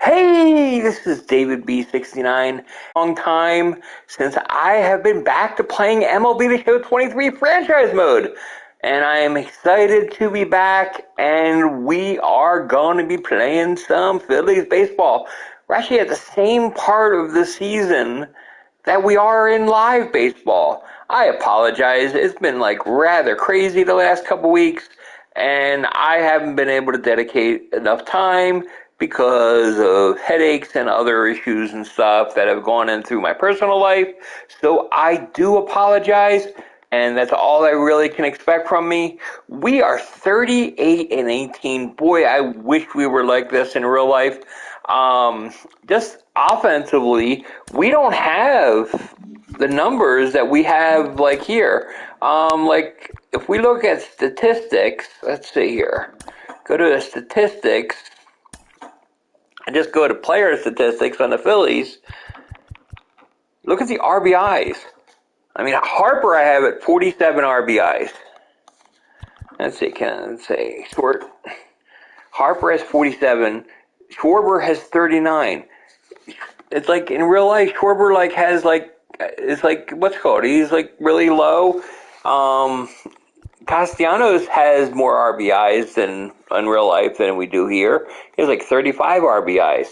Hey, this is David B69. Long time since I have been back to playing MLB The Show 23 franchise mode. And I am excited to be back, and we are going to be playing some Phillies baseball. We're actually at the same part of the season that we are in live baseball. I apologize. It's been rather crazy the last couple weeks, and I haven't been able to dedicate enough time because of headaches and other issues and stuff that have gone in through my personal life. So I do apologize, and that's all I really can expect from me. We are 38-18. Boy, I wish we were like this in real life. Just offensively, we don't have the numbers that we have here. If we look at statistics, let's see here. Go to the statistics and just go to player statistics on the Phillies. Look at the RBIs. I mean, Harper I have at 47 RBIs. Let's see, short. Harper has 47. Schwarber has 39. It's like in real life, Schwarber has what's it called? He's really low. Castellanos has more RBIs than in real life than we do here. He has 35 RBIs.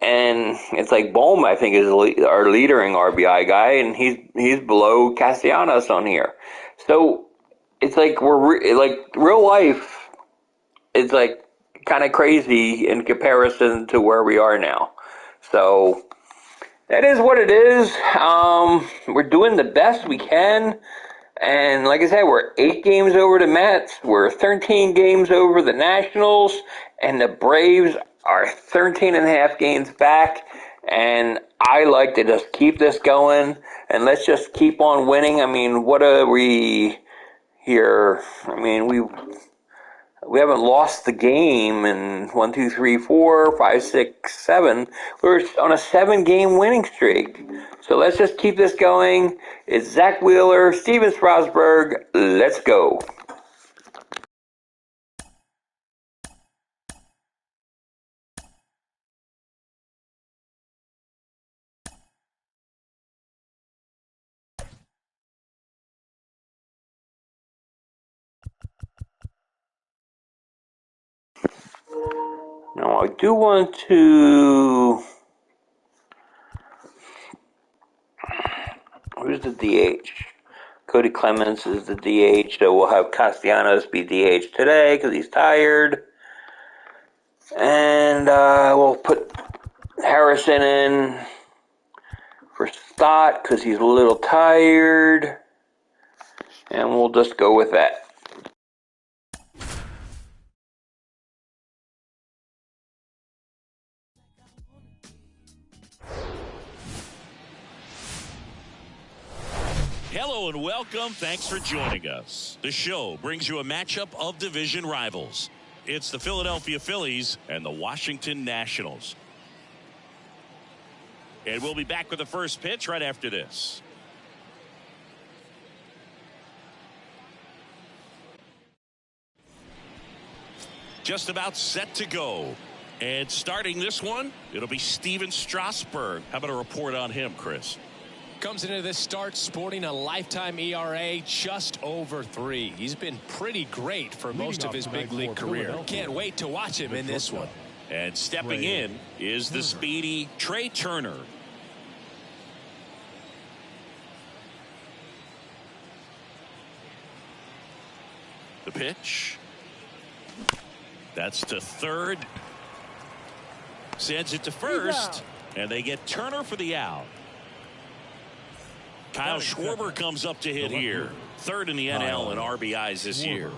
And it's Bohm, I think, is our leading RBI guy, and he's below Castellanos on here. So it's real life. It's kind of crazy in comparison to where we are now. So that is what it is. We're doing the best we can. And like I said, we're 8 games over the Mets. We're 13 games over the Nationals. And the Braves are 13 and a half games back. And I like to just keep this going. And let's just keep on winning. I mean, what are we here? I mean, we haven't lost the game in 1, 2, 3, 4, 5, 6, 7. We're on a 7-game winning streak. So let's just keep this going. It's Zach Wheeler, Steven Strasburg. Let's go. Now, I do want to... Who's the DH? Cody Clemens is the DH, so we'll have Castellanos be DH today because he's tired. And we'll put Harrison in for Stott because he's a little tired. And we'll just go with that. Hello and welcome. Thanks for joining us. The show brings you a matchup of division rivals. It's the Philadelphia Phillies and the Washington Nationals. And we'll be back with the first pitch right after this. Just about set to go. And starting this one, it'll be Steven Strasburg. How about a report on him, Chris? Comes into this start sporting a lifetime ERA just over 3. He's been pretty great for most of his big league career. Can't wait to watch him in this one. And stepping in is the speedy Trey Turner. The pitch. That's to third. Sends it to first. And they get Turner for the out. Kyle Schwarber comes up to hit here. Third in the NL in RBIs this year.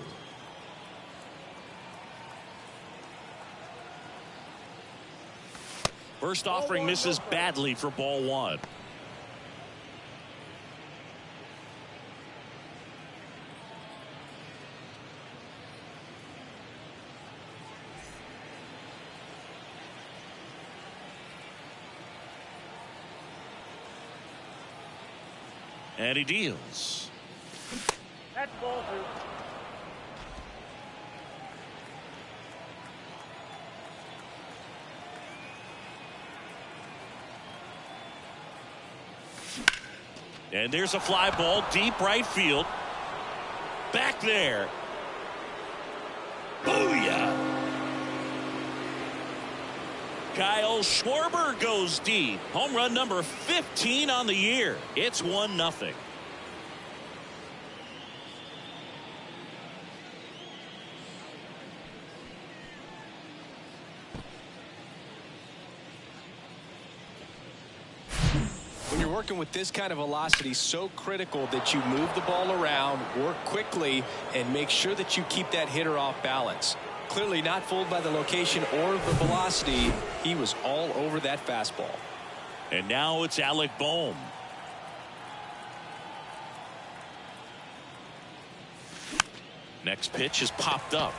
First offering misses badly for ball 1. And he deals. That's ball 2. And there's a fly ball deep right field. Back there. Booyah. Kyle Schwarber goes deep. Home run number 15 on the year. It's 1-0. When you're working with this kind of velocity, so critical that you move the ball around, work quickly, and make sure that you keep that hitter off balance. Clearly not fooled by the location or the velocity. He was all over that fastball. And now it's Alec Bohm. Next pitch is popped up.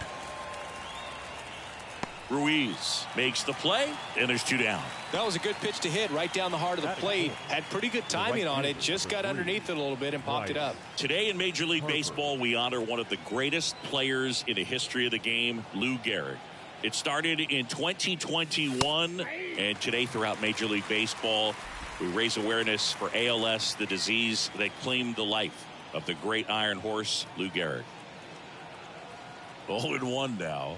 Ruiz makes the play, and there's 2 down. That was a good pitch to hit right down the heart of the plate. Had pretty good timing on it. Just got underneath it a little bit and popped it up. Today in Major League Baseball, we honor one of the greatest players in the history of the game, Lou Gehrig. It started in 2021, and today throughout Major League Baseball, we raise awareness for ALS, the disease that claimed the life of the great Iron Horse, Lou Gehrig. 0-1 now.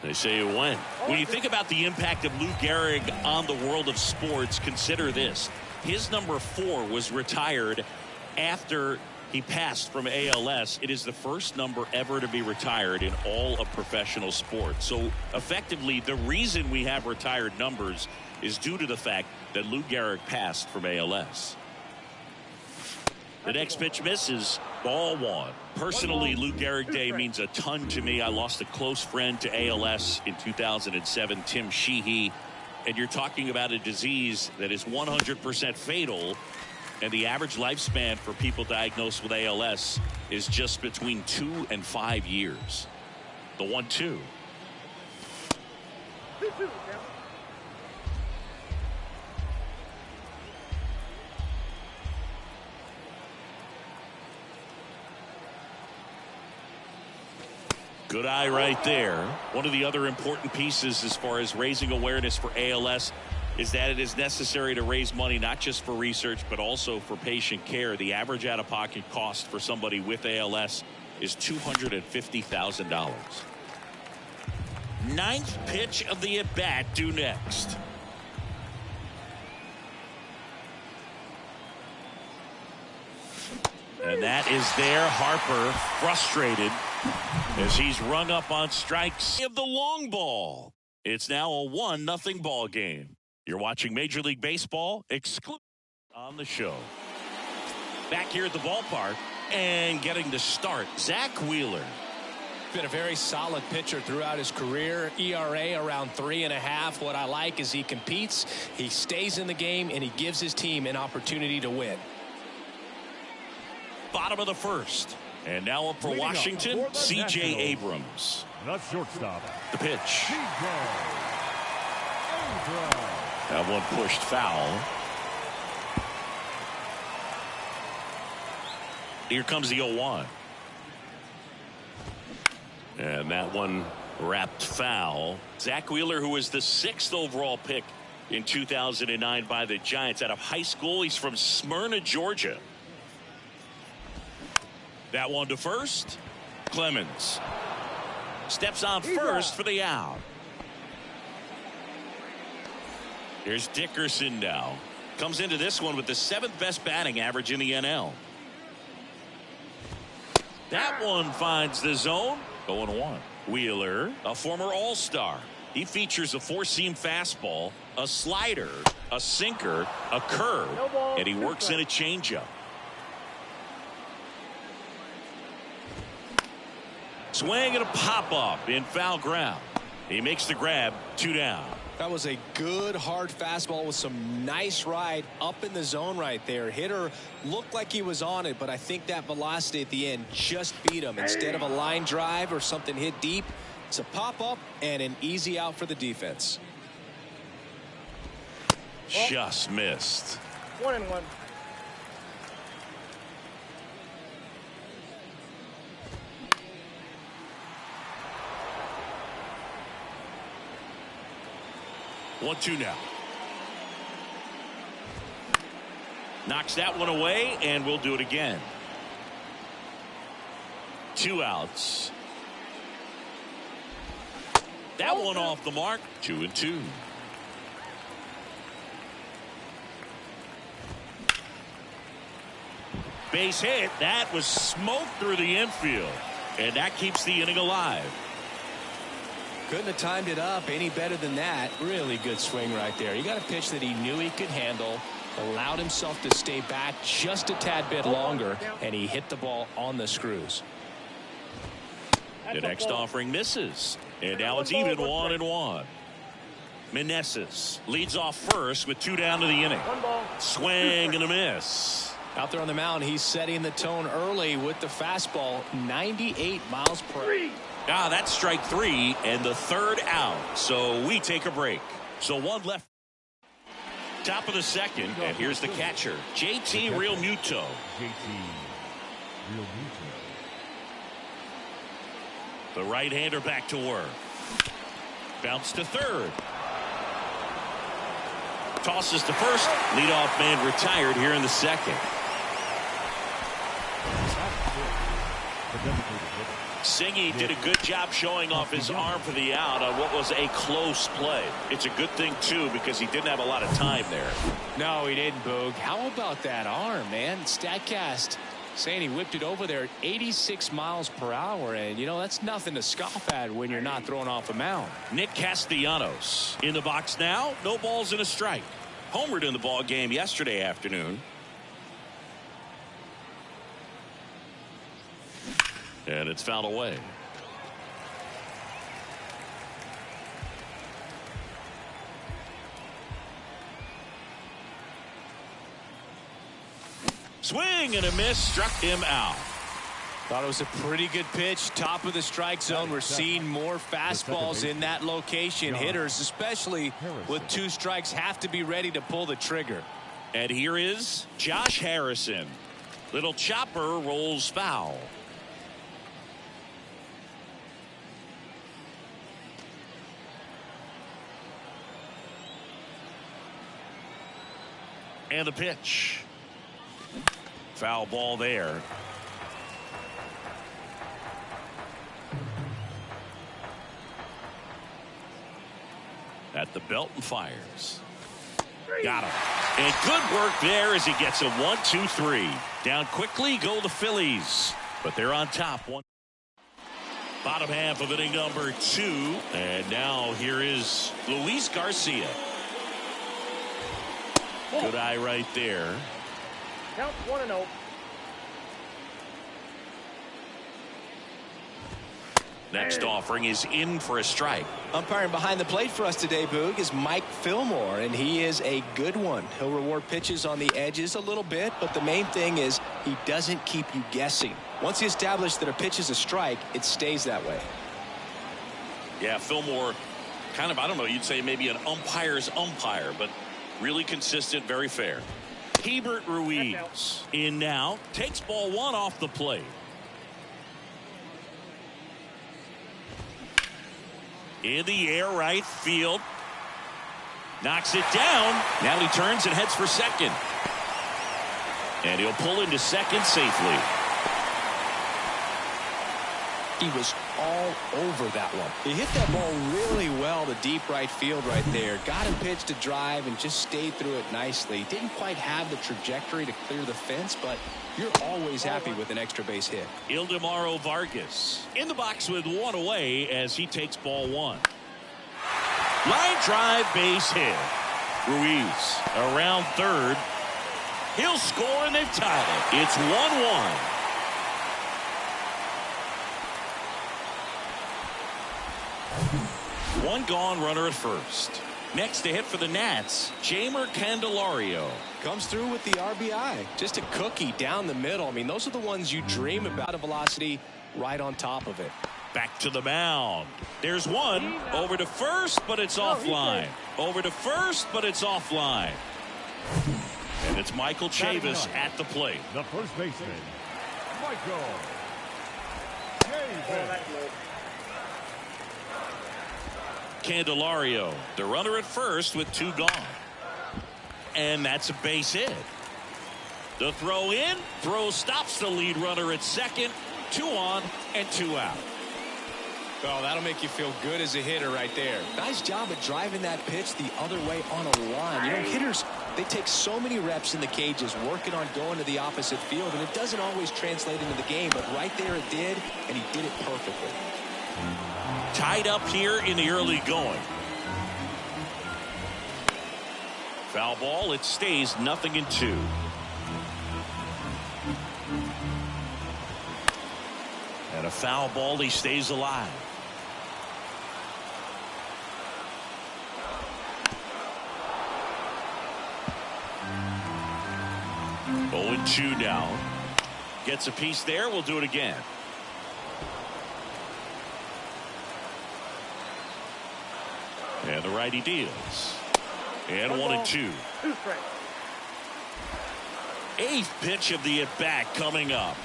They say it went. When you think about the impact of Lou Gehrig on the world of sports, consider this. His number 4 was retired after he passed from ALS. It is the first number ever to be retired in all of professional sports. So effectively, the reason we have retired numbers is due to the fact that Lou Gehrig passed from ALS. The next pitch misses. Ball 1. Personally, Lou Gehrig Day means a ton to me. I lost a close friend to ALS in 2007, Tim Sheehy. And you're talking about a disease that is 100% fatal. And the average lifespan for people diagnosed with ALS is just between 2 and 5 years. The 1-2. Good eye right there. One of the other important pieces as far as raising awareness for ALS is that it is necessary to raise money not just for research but also for patient care. The average out-of-pocket cost for somebody with ALS is $250,000. Ninth pitch of the at-bat due next. And that is there. Harper frustrated as he's rung up on strikes of the long ball. It's now a 1-0 ball game. You're watching Major League Baseball exclusive on the show. Back here at the ballpark and getting the start, Zach Wheeler. Been a very solid pitcher throughout his career. ERA around 3.5. What I like is he competes, he stays in the game, and he gives his team an opportunity to win. Bottom of the first. And now up for Washington, C.J. Abrams. The shortstop. The pitch. That one pushed foul. Here comes the 0-1. And that one wrapped foul. Zach Wheeler, who was the 6th overall pick in 2009 by the Giants out of high school. He's from Smyrna, Georgia. That one to first. Clemens steps on first for the out. Here's Dickerson now. Comes into this one with the 7th best batting average in the NL. That one finds the zone. 0-1. Wheeler, a former All-Star. He features a 4-seam fastball, a slider, a sinker, a curve, and he works in a changeup. Swing and a pop-up in foul ground. He makes the grab, 2 down. That was a good hard fastball with some nice ride up in the zone right there. Hitter looked like he was on it, but I think that velocity at the end just beat him. Instead of a line drive or something hit deep, it's a pop-up and an easy out for the defense. Just missed. 1-1. Knocks that one away, and we'll do it again. 2 outs. That one off the mark. 2-2. Base hit. That was smoked through the infield, and that keeps the inning alive. Couldn't have timed it up any better than that. Really good swing right there. He got a pitch that he knew he could handle, allowed himself to stay back just a tad bit longer, and he hit the ball on the screws. The next offering misses, and now it's even 1-1. Meneses leads off first with 2 down to the inning. Swing and a miss. Out there on the mound, he's setting the tone early with the fastball, 98 miles per hour. That's strike 3 and the 3rd out. So we take a break. So 1 left. Top of the 2nd, and here's the catcher, JT Realmuto. The right-hander back to work. Bounce to 3rd. Tosses to 1st. Leadoff man retired here in the 2nd. Singy did a good job showing off his arm for the out on what was a close play. It's a good thing, too, because he didn't have a lot of time there. No, he didn't, Boog. How about that arm, man? StatCast saying he whipped it over there at 86 miles per hour, and, you know, that's nothing to scoff at when you're not throwing off a mound. Nick Castellanos in the box now. No balls and a strike. Homered in the ball game yesterday afternoon. And it's fouled away. Swing and a miss, struck him out. Thought it was a pretty good pitch. Top of the strike zone. We're seeing more fastballs in that location. Hitters, especially with 2 strikes, have to be ready to pull the trigger. And here is Josh Harrison. Little chopper rolls foul. And the pitch. Foul ball there. At the belt and fires. Got him. And good work there as he gets a 1-2-3. Down quickly go the Phillies. But they're on top. Bottom half of inning number 2. And now here is Luis Garcia. Good eye right there. Count 1-0. Next offering is in for a strike. Umpiring behind the plate for us today, Boog, is Mike Fillmore, and he is a good one. He'll reward pitches on the edges a little bit, but the main thing is he doesn't keep you guessing. Once he establishes that a pitch is a strike, it stays that way. Yeah, Fillmore, kind of, I don't know, you'd say maybe an umpire's umpire, but really consistent, very fair. Hebert Ruiz in now, takes ball 1 off the plate. In the air, right field. Knocks it down. Now he turns and heads for second. And he'll pull into second safely. He was all over that one. He hit that ball really well to deep right field right there. Got him pitched to drive and just stayed through it nicely. Didn't quite have the trajectory to clear the fence, but you're always happy with an extra base hit. Ildemaro Vargas in the box with 1 away as he takes ball 1. Line drive, base hit. Ruiz around third. He'll score and they've tied it. It's 1-1. One gone, runner at first. Next to hit for the Nats, Jeimer Candelario. Comes through with the RBI. Just a cookie down the middle. I mean, those are the ones you dream about, a velocity right on top of it. Back to the mound. There's one. Over to first, but it's offline. Over to first, but it's offline. And it's Michael Chavis at the plate. The first baseman, Michael Chavis. Candelario, the runner at first with 2 gone. And that's a base hit. The throw in. Throw stops the lead runner at second. 2 on and 2 out. Well, that'll make you feel good as a hitter right there. Nice job of driving that pitch the other way on a line. You know, hitters, they take so many reps in the cages working on going to the opposite field, and it doesn't always translate into the game, but right there it did, and he did it perfectly. Tied up here in the early going. Foul ball. It stays 0-2. And a foul ball. He stays alive. Oh, and 2 down. Gets a piece there. We'll do it again. And the righty deals. And 1 and 2. 2 strikes. 8th pitch of the at-bat coming up.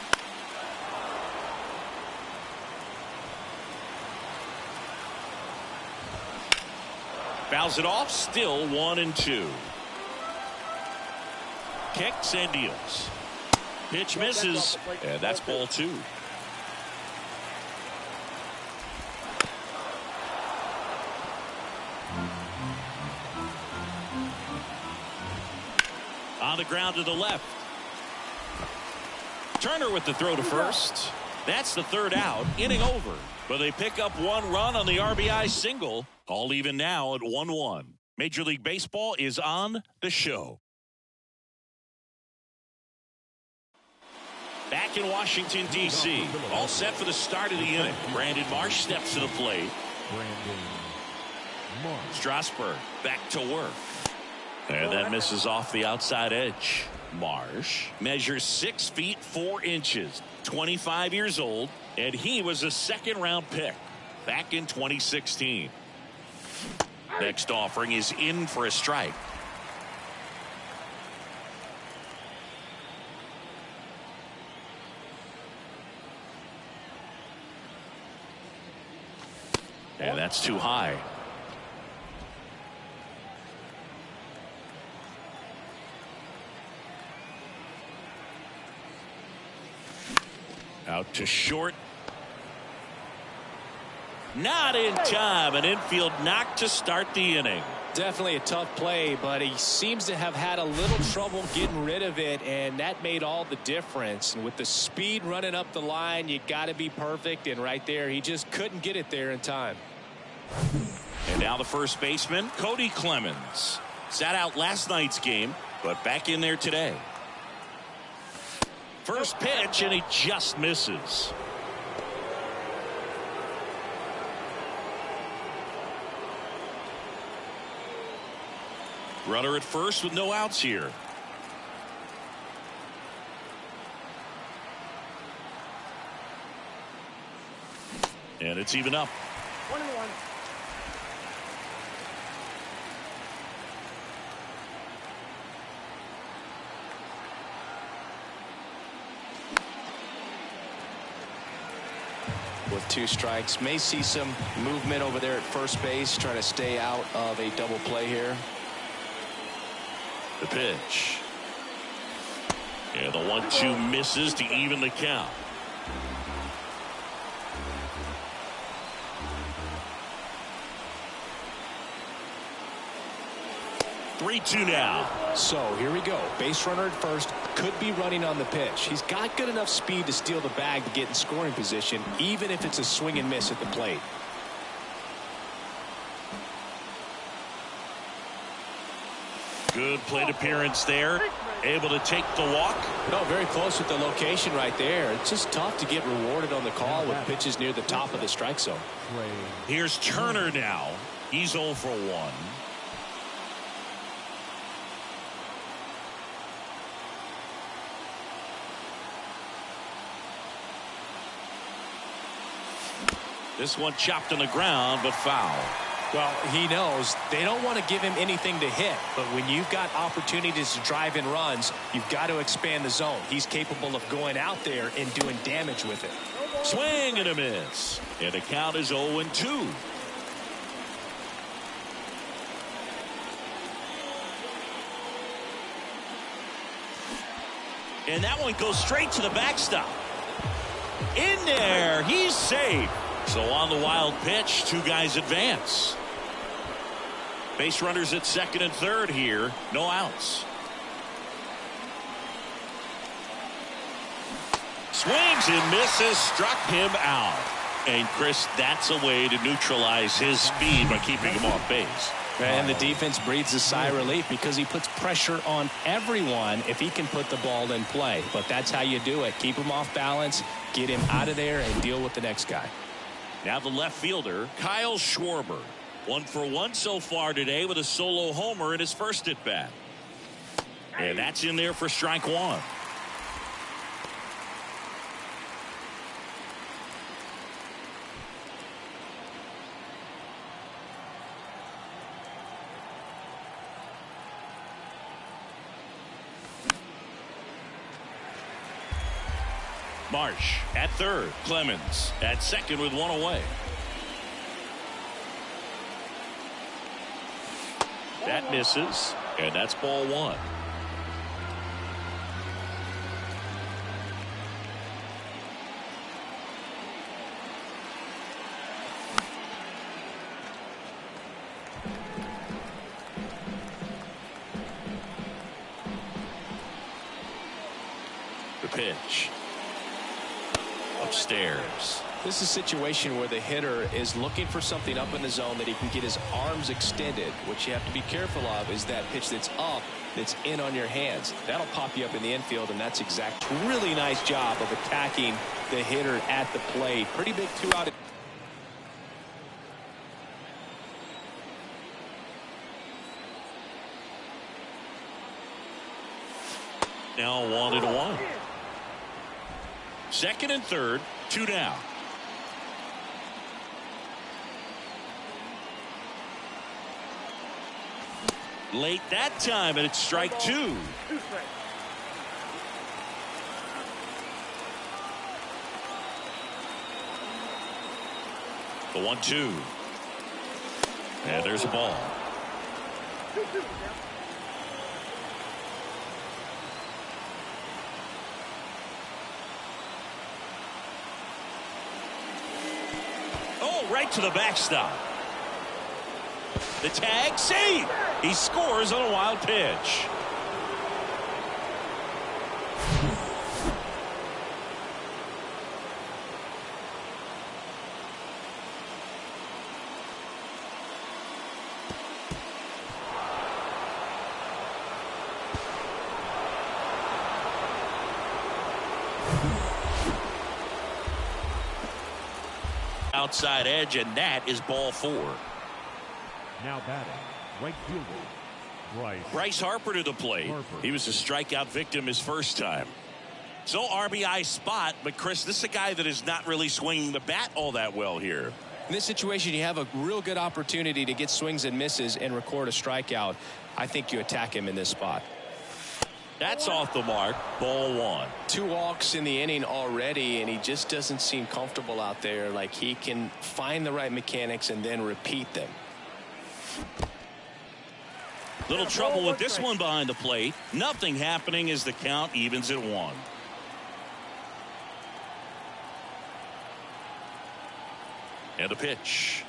Fouls it off. Still 1 and 2. Kicks and deals. Pitch misses. And that's ball 2. On the ground to the left. Turner with the throw to first. That's the 3rd out. Inning over. But they pick up 1 run on the RBI single. All even now at 1-1. Major League Baseball is on the show. Back in Washington, D.C. All set for the start of the inning. Brandon Marsh steps to the plate. Strasburg back to work. And that misses off the outside edge. Marsh measures 6 feet 4 inches. 25 years old. And he was a 2nd-round pick back in 2016. Next offering is in for a strike. And that's too high. Out to short. Not in time. An infield knock to start the inning. Definitely a tough play, but he seems to have had a little trouble getting rid of it, and that made all the difference. And with the speed running up the line, you got to be perfect, and right there he just couldn't get it there in time. And now the first baseman, Cody Clemens. Sat out last night's game, but back in there today. First pitch, and he just misses. Runner at first with no outs here. And it's even up. 1-1. With 2 strikes, may see some movement over there at first base, trying to stay out of a double play here. The pitch. And the 1-2 misses to even the count. Three-two now. So here we go. Base runner at first, could be running on the pitch. He's got good enough speed to steal the bag to get in scoring position, even if it's a swing and miss at the plate. Good plate appearance there. Able to take the walk. No, very close with the location right there. It's just tough to get rewarded on the call with pitches near the top of the strike zone. Here's Turner now. He's 0 for 1. This one chopped on the ground, but foul. Well, he knows they don't want to give him anything to hit, but when you've got opportunities to drive in runs, you've got to expand the zone. He's capable of going out there and doing damage with it. Swing and a miss. And the count is 0-2. And that one goes straight to the backstop. In there, he's safe. So on the wild pitch, two guys advance. Base runners at second and third here. No outs. Swings and misses, struck him out. And Chris, that's a way to neutralize his speed by keeping him off base. And the defense breathes a sigh of relief because he puts pressure on everyone if he can put the ball in play. But that's how you do it. Keep him off balance, get him out of there, and deal with the next guy. Now the left fielder, Kyle Schwarber. 1 for 1 so far today with a solo homer in his first at bat. And that's in there for strike one. Marsh at third. Clemens at second with one away. That misses, and that's ball one. The pitch. Upstairs. This is a situation where the hitter is looking for something up in the zone that he can get his arms extended. What you have to be careful of is that pitch that's up, that's in on your hands. That'll pop you up in the infield, and that's really nice job of attacking the hitter at the plate. Pretty big two-out. Now 1-1. Second and third, two down. Late that time, and it's strike two. The 1-2. And there's a ball. Oh, right to the backstop. The tag, save. He scores on a wild pitch. Outside edge, and that is ball four. Now batting, right fielder, Bryce Harper to the plate. He was a strikeout victim his first time. So RBI spot, but Chris, this is a guy that is not really swinging the bat all that well here. In this situation, you have a real good opportunity to get swings and misses and record a strikeout. I think you attack him in this spot. That's off the mark. Ball one. 2 walks in the inning already, and he just doesn't seem comfortable out there. Like he can find the right mechanics and then repeat them. Little trouble with this one behind the plate. Nothing happening as the count evens at 1. And a pitch.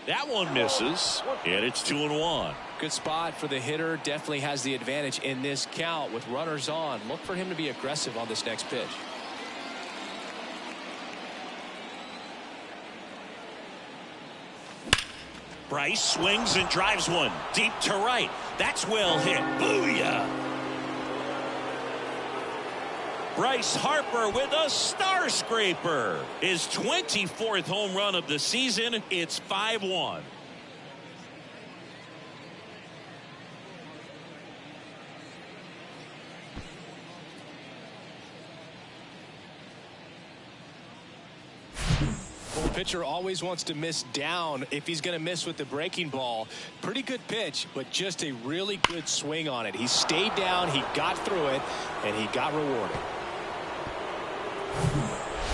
That one misses, and it's 2-1. Good spot for the hitter. Definitely has the advantage in this count with runners on. Look for him to be aggressive on this next pitch. Bryce swings and drives one deep to right. That's well hit. Booyah! Bryce Harper with a star scraper. His 24th home run of the season. It's 5-1. Pitcher always wants to miss down if he's going to miss with the breaking ball. Pretty good pitch, but just a really good swing on it. He stayed down, he got through it, and he got rewarded.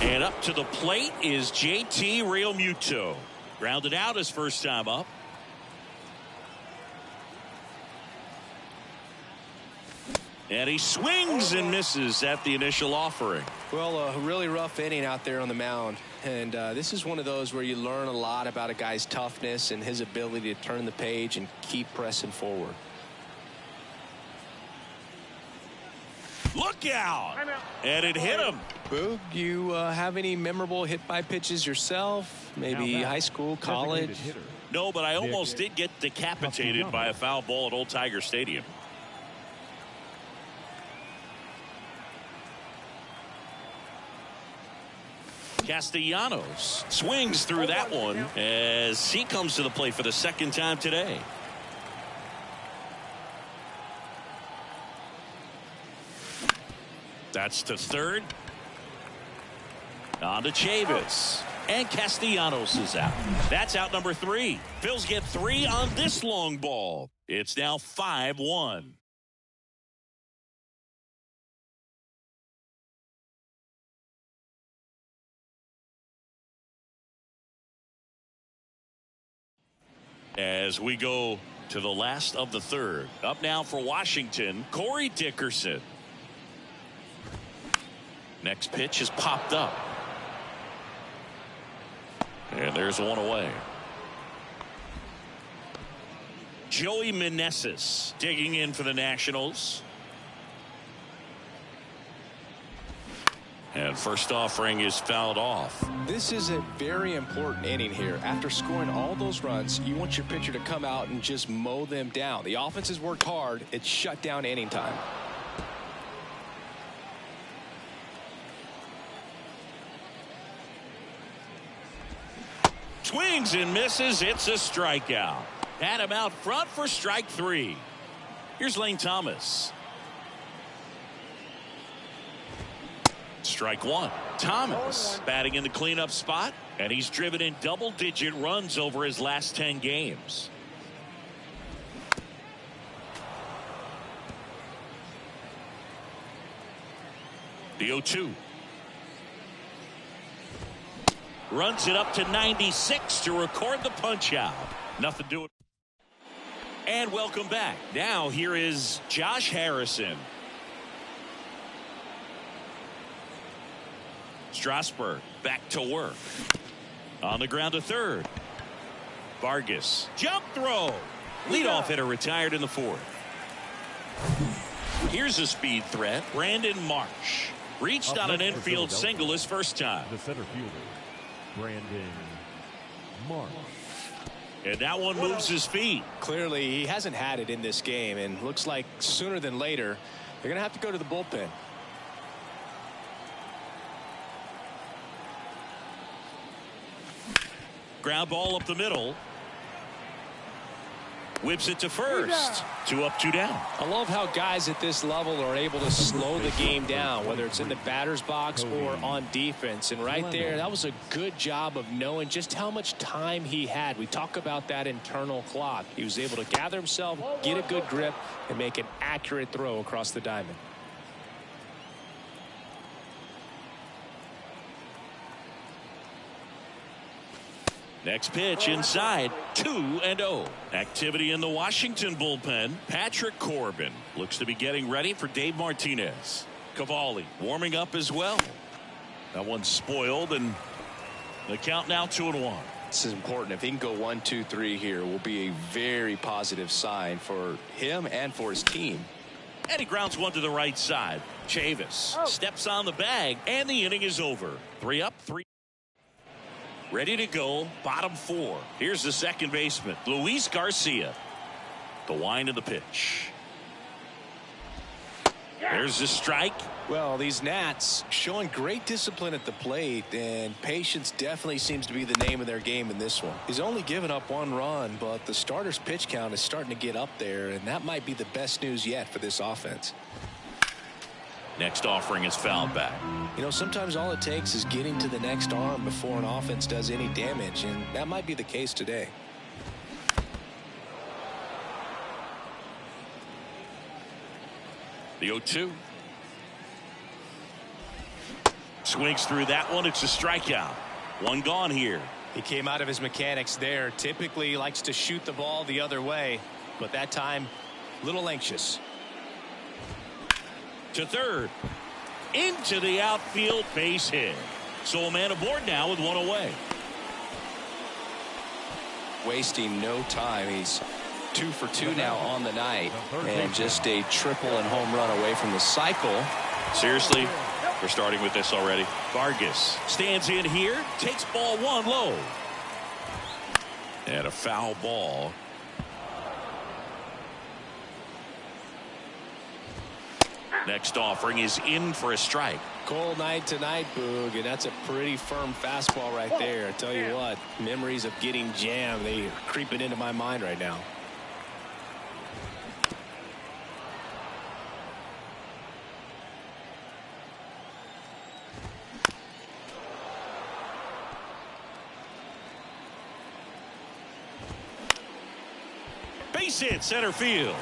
And up to the plate is JT Realmuto. Grounded out his first time up. And he swings and misses at the initial offering. Well, a really rough inning out there on the mound. And this is one of those where you learn a lot about a guy's toughness and his ability to turn the page and keep pressing forward. Look out! And it hit him. Boog, you have any memorable hit-by pitches yourself? Maybe high school, college? No, but I almost did get decapitated by a foul ball at Old Tiger Stadium. Castellanos swings through that one as he comes to the plate for the second time today. That's to third. On to Chavis. And Castellanos is out. That's out number 3. Phils get 3 on this long ball. It's now 5-1. As we go to the last of the third. Up now for Washington, Corey Dickerson. Next pitch is popped up. And there's one away. Joey Meneses digging in for the Nationals. And first offering is fouled off. This is a very important inning here. After scoring all those runs, you want your pitcher to come out and just mow them down. The offense has worked hard. It's shut down inning time. Swings and misses. It's a strikeout. Had him out front for strike 3. Here's Lane Thomas. Strike 1. Thomas batting in the cleanup spot, and he's driven in double-digit runs over his last 10 games. The 0-2. Runs it up to 96 to record the punch out. Nothing doing. And welcome back. Now here is Josh Harrison. Strasburg back to work. On the ground to third. Vargas. Jump throw. Leadoff hitter retired in the 4th. Here's a speed threat. Brandon Marsh. Reached on an infield single his first time. The center fielder, Brandon Marsh. And that one moves his feet. Clearly, he hasn't had it in this game, and looks like sooner than later, they're going to have to go to the bullpen. Ground ball up the middle. Whips it to first. 2 up, 2 down. I love how guys at this level are able to slow the game down, whether it's in the batter's box or on defense. And right there, that was a good job of knowing just how much time he had. We talk about that internal clock. He was able to gather himself, get a good grip, and make an accurate throw across the diamond. Next pitch inside. 2-0. Activity in the Washington bullpen. Patrick Corbin looks to be getting ready for Dave Martinez. Cavalli warming up as well. That one's spoiled, and the count now 2-1. This is important. If he can go 1, 2, 3 here, will be a very positive sign for him and for his team. And he grounds one to the right side. Chavis steps on the bag, and the inning is over. 3 up, 3. Ready to go, bottom 4. Here's the second baseman, Luis Garcia. The wind of the pitch. There's the strike. Well, these Nats showing great discipline at the plate, and patience definitely seems to be the name of their game in this one. He's only given up 1 run, but the starter's pitch count is starting to get up there, and that might be the best news yet for this offense. Next offering is fouled back. You know, sometimes all it takes is getting to the next arm before an offense does any damage, and that might be the case today. The 0-2. Swings through that one. It's a strikeout. 1 gone here. He came out of his mechanics there. Typically he likes to shoot the ball the other way, but that time a little anxious. to third. Into the outfield, base hit. So a man aboard now with one away. Wasting no time. He's 2 for 2 now on the night, and just a triple and home run away from the cycle. Seriously, we're starting with this already. Vargas stands in here, takes ball 1 low. And a foul ball. Next offering is in for a strike. Cold night tonight, Boog, and that's a pretty firm fastball right there. I tell you what, memories of getting jammed, they are creeping into my mind right now. Base hit center field.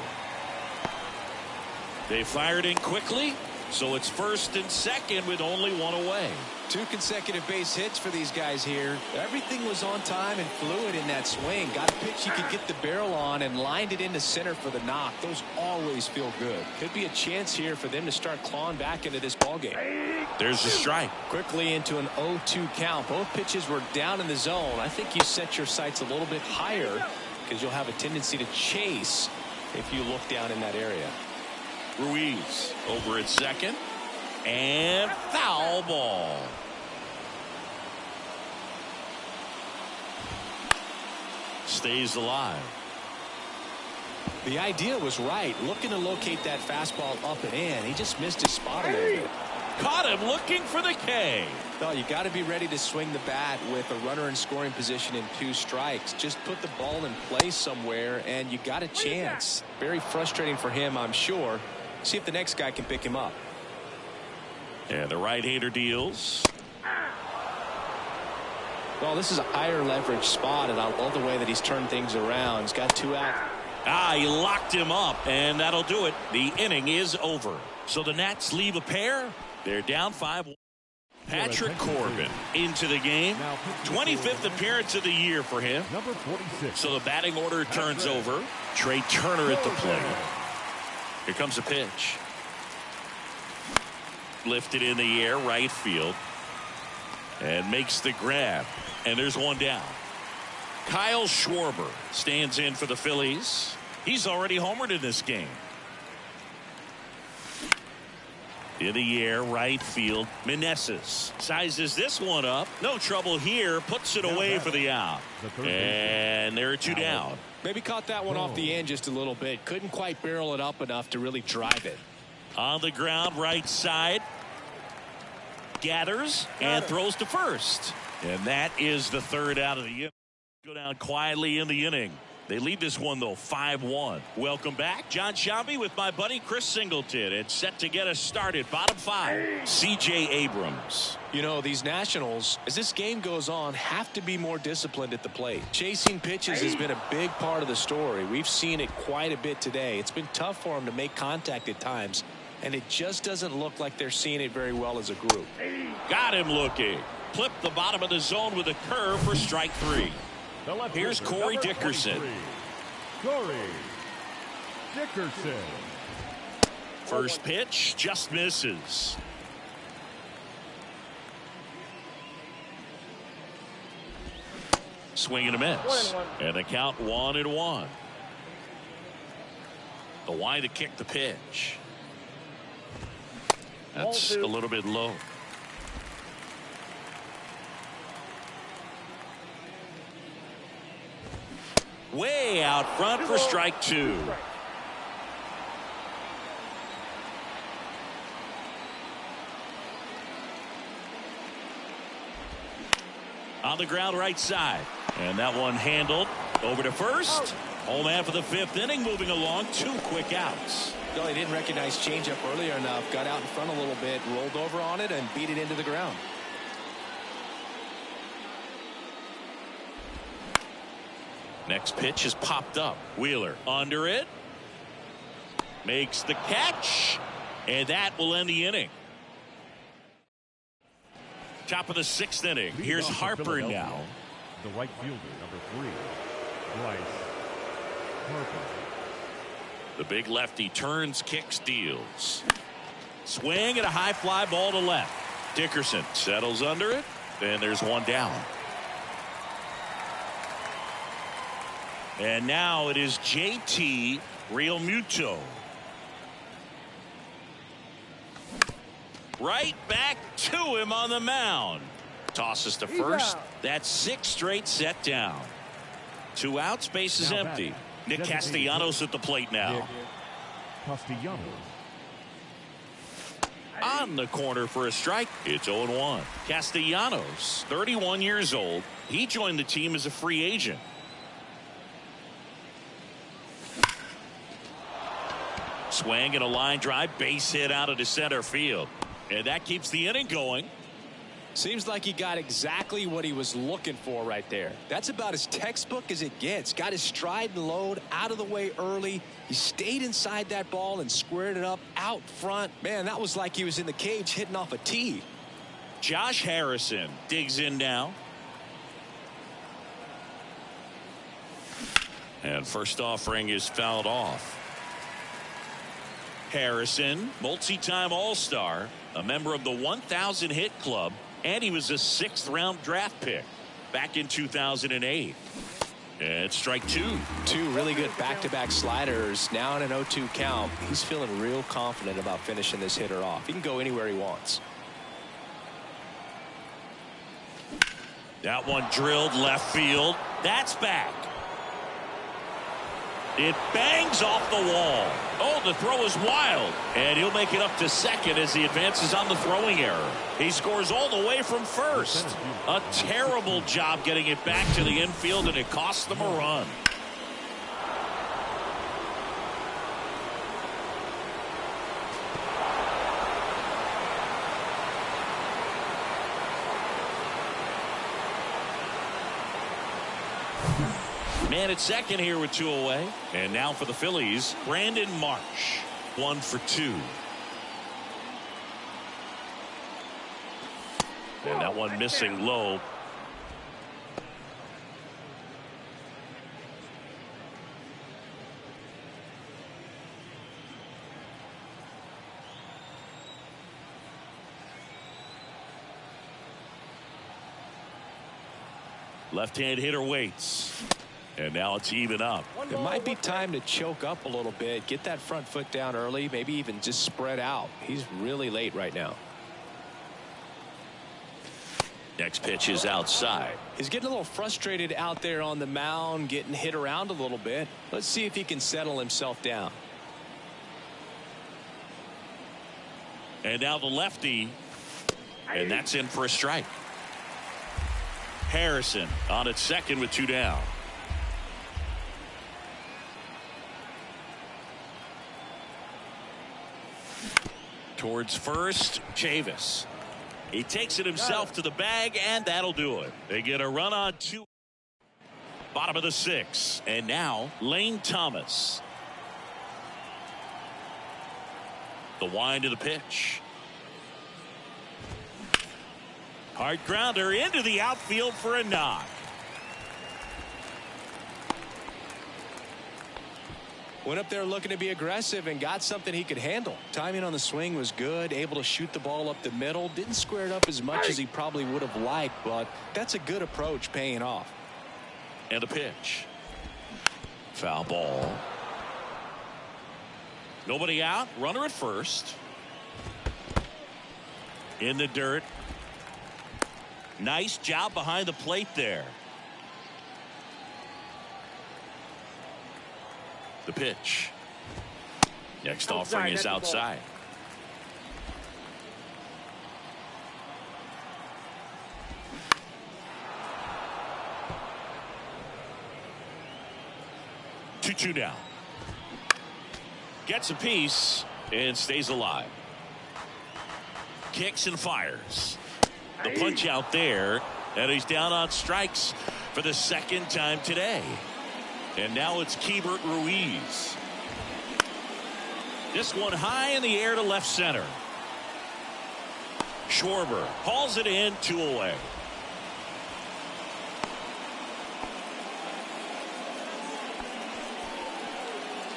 They fired in quickly, so it's first and second with only one away. 2 consecutive base hits for these guys here. Everything was on time and fluid in that swing. Got a pitch you could get the barrel on and lined it into center for the knock. Those always feel good. Could be a chance here for them to start clawing back into this ballgame. There's the strike. Quickly into an 0-2 count. Both pitches were down in the zone. I think you set your sights a little bit higher because you'll have a tendency to chase if you look down in that area. Ruiz over at second, and foul ball. Stays alive. The idea was right, looking to locate that fastball up and in. He just missed his spot a little bit. Caught him looking for the K. No, you got to be ready to swing the bat with a runner in scoring position in 2 strikes. Just put the ball in play somewhere and you got a chance. Very frustrating for him, I'm sure. See if the next guy can pick him up. And the right-hander deals. Well, this is a higher leverage spot, and I love the way that he's turned things around. He's got 2 out. He locked him up, and that'll do it. The inning is over. So the Nats leave a pair. They're down 5. Patrick Corbin into the game. 25th appearance of the year for him. Number 46. So the batting order turns over. Trey Turner at the plate. Here comes a pitch. Lifted in the air, right field. And makes the grab. And there's one down. Kyle Schwarber stands in for the Phillies. He's already homered in this game. In the air, right field. Meneses sizes this one up. No trouble here. Puts it away for the out. And there are 2 down. Maybe caught that one off the end just a little bit. Couldn't quite barrel it up enough to really drive it. On the ground, right side. Gathers and throws to first. And that is the 3rd out of the inning. Go down quietly in the inning. They lead this one, though, 5-1. Welcome back. John Sciambi with my buddy Chris Singleton. It's set to get us started. Bottom 5. C.J. Abrams. You know, these Nationals, as this game goes on, have to be more disciplined at the plate. Chasing pitches has been a big part of the story. We've seen it quite a bit today. It's been tough for them to make contact at times, and it just doesn't look like they're seeing it very well as a group. Got him looking. Clipped the bottom of the zone with a curve for strike 3. Here's Corey Dickerson. Corey Dickerson. First pitch just misses. Swing and a miss. And the count 1-1. The wide to kick the pitch. That's a little bit low. Way out front for strike 2. On the ground right side. And that one handled over to first. Home half of the 5th inning, moving along. 2 quick outs. No, he didn't recognize changeup earlier enough. Got out in front a little bit, rolled over on it, and beat it into the ground. Next pitch is popped up. Wheeler under it. Makes the catch. And that will end the inning. Top of the 6th inning. Here's Harper now. The right fielder, number 3, Bryce Harper. The big lefty turns, kicks, deals. Swing and a high fly ball to left. Dickerson settles under it, and there's one down. And now it is JT Realmuto. Right back to him on the mound. Tosses to first. That's 6 straight set down. 2 outs, base is empty. Nick Castellanos at the plate now. Castellanos. On the corner for a strike. It's 0-1. Castellanos, 31 years old. He joined the team as a free agent. Swing and a line drive, base hit out into center field. And that keeps the inning going. Seems like he got exactly what he was looking for right there. That's about as textbook as it gets. Got his stride and load out of the way early. He stayed inside that ball and squared it up out front. Man, that was like he was in the cage hitting off a tee. Josh Harrison digs in now. And first offering is fouled off. Harrison, multi-time All-Star, a member of the 1,000 hit club, and he was a 6th round draft pick back in 2008. And strike 2. 2 really good back-to-back sliders. Now in an 0-2 count. He's feeling real confident about finishing this hitter off. He can go anywhere he wants. That one drilled left field. That's back. It bangs off the wall. Oh, the throw is wild. And he'll make it up to second as he advances on the throwing error. He scores all the way from first. A terrible job getting it back to the infield, and it costs them a run. Man at second here with 2 away. And now for the Phillies, Brandon Marsh. 1 for 2. And that one missing low. Left-hand hitter waits. And now it's even up. It might be time to choke up a little bit. Get that front foot down early. Maybe even just spread out. He's really late right now. Next pitch is outside. He's getting a little frustrated out there on the mound, getting hit around a little bit. Let's see if he can settle himself down. And now the lefty. And that's in for a strike. Harrison on at second with 2 down. Towards first, Chavis. He takes it himself to the bag, and that'll do it. They get a run on 2. Bottom of the 6th. And now Lane Thomas. The wind of the pitch. Hard grounder into the outfield for a knock. Went up there looking to be aggressive and got something he could handle. Timing on the swing was good. Able to shoot the ball up the middle. Didn't square it up as much as he probably would have liked, but that's a good approach paying off. And a pitch. Foul ball. Nobody out. Runner at first. In the dirt. Nice job behind the plate there. The pitch. Next offering is outside. Two down. Gets a piece and stays alive. Kicks and fires. The punch out there, and he's down on strikes for the 2nd time today. And now it's Keibert Ruiz. This one high in the air to left center. Schwarber hauls it in, 2 away.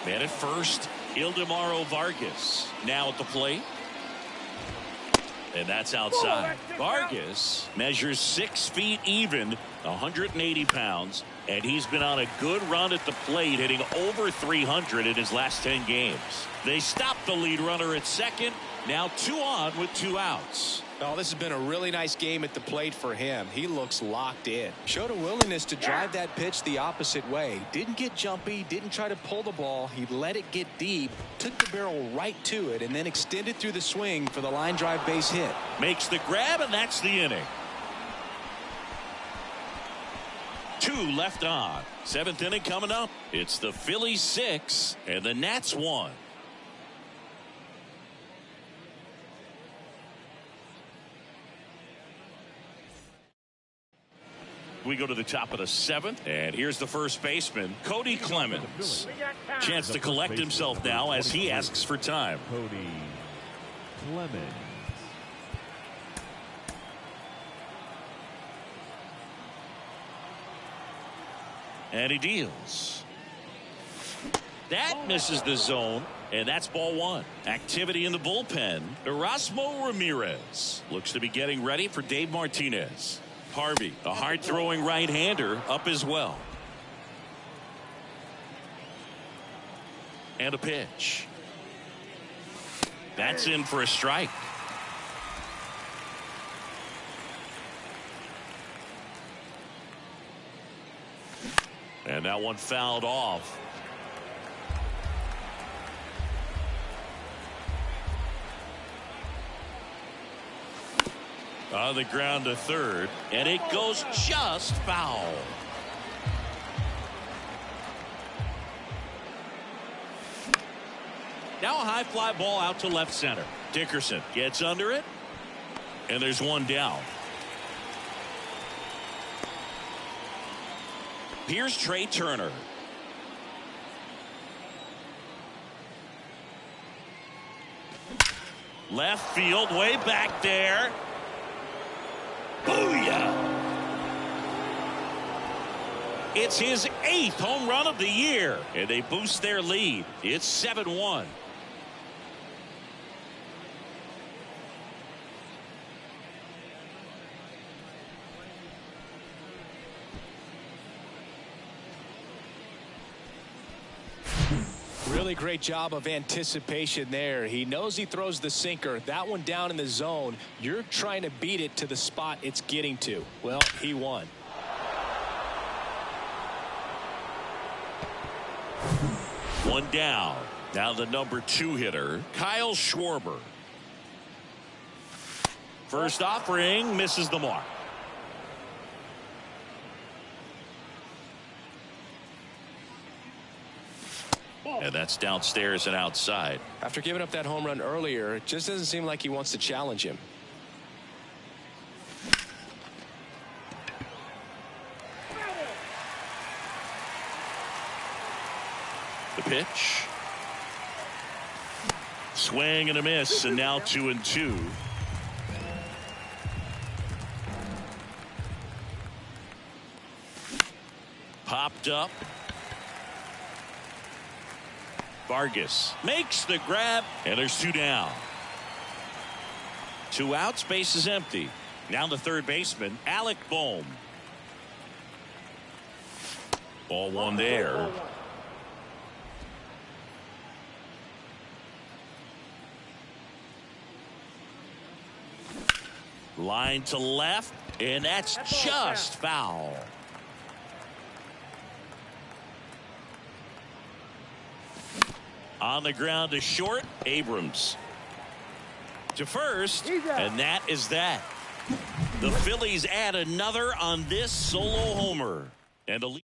Man at first, Ildemaro Vargas now at the plate. And that's outside. Vargas measures 6 feet even, 180 pounds, and he's been on a good run at the plate, hitting over 300 in his last 10 games. They stop the lead runner at second. Now 2 on with 2 outs. Oh, this has been a really nice game at the plate for him. He looks locked in. Showed a willingness to drive that pitch the opposite way. Didn't get jumpy, didn't try to pull the ball. He let it get deep, took the barrel right to it, and then extended through the swing for the line drive base hit. Makes the grab, and that's the inning. 2 left on. 7th inning coming up. It's the Phillies 6 and the Nats 1. We go to the top of the 7th, and here's the first baseman, Cody Clemens. Chance to collect himself now as he asks for time. Cody Clemens. And he deals. That misses the zone, and that's ball 1. Activity in the bullpen. Erasmo Ramirez looks to be getting ready for Dave Martinez. Harvey, a hard-throwing right-hander, up as well. And a pitch. That's in for a strike. And that one fouled off. On the ground to third, and it goes just foul. Now a high fly ball out to left center. Dickerson gets under it, and there's one down. Here's Trey Turner. Left field, way back there. Booyah! It's his 8th home run of the year, and they boost their lead. It's 7-1. Really great job of anticipation there. He knows he throws the sinker. That one down in the zone. You're trying to beat it to the spot it's getting to. Well, he won. One down. Now the number 2 hitter, Kyle Schwarber. First offering misses the mark. And that's downstairs and outside. After giving up that home run earlier, it just doesn't seem like he wants to challenge him. The pitch. Swing and a miss, and now 2-2. Popped up. Vargas makes the grab, and there's 2 down. 2 outs, base is empty. Now the third baseman, Alec Bohm. Ball 1 there. Line to left, and that's just foul. On the ground to short, Abrams. To first, and that is that. The Phillies add another on this solo homer. And the lead.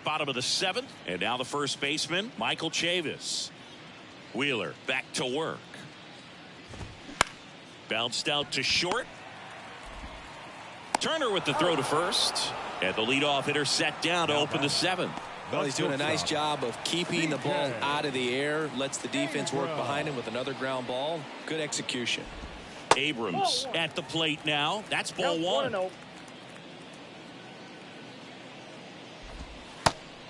Bottom of the 7th, and now the first baseman, Michael Chavis. Wheeler back to work. Bounced out to short. Turner with the throw to first. And the leadoff hitter set down to open the 7th. Well, he's doing a nice job of keeping the ball out of the air. Lets the defense work behind him with another ground ball. Good execution. Abrams at the plate now. That's ball 1.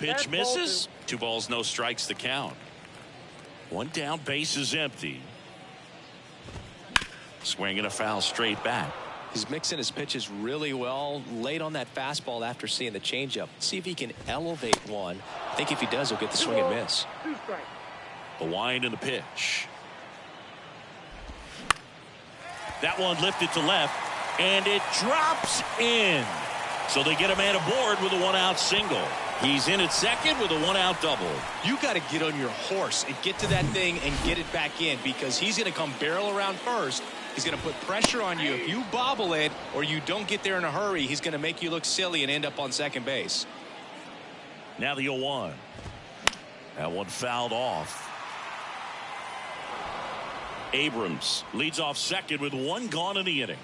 Pitch misses. 2 balls, no strikes to count. 1 down, base is empty. Swing and a foul straight back. He's mixing his pitches really well. Late on that fastball after seeing the changeup. See if he can elevate one. I think if he does, he'll get the swing and miss. The wind and the pitch. That one lifted to left, and it drops in. So they get a man aboard with a one-out single. He's in at second with a one-out double. You got to get on your horse and get to that thing and get it back in, because he's going to come barrel around first. He's going to put pressure on you. If you bobble it or you don't get there in a hurry, he's going to make you look silly and end up on second base. Now the 0-1. That one fouled off. Abrams leads off second with one gone in the inning.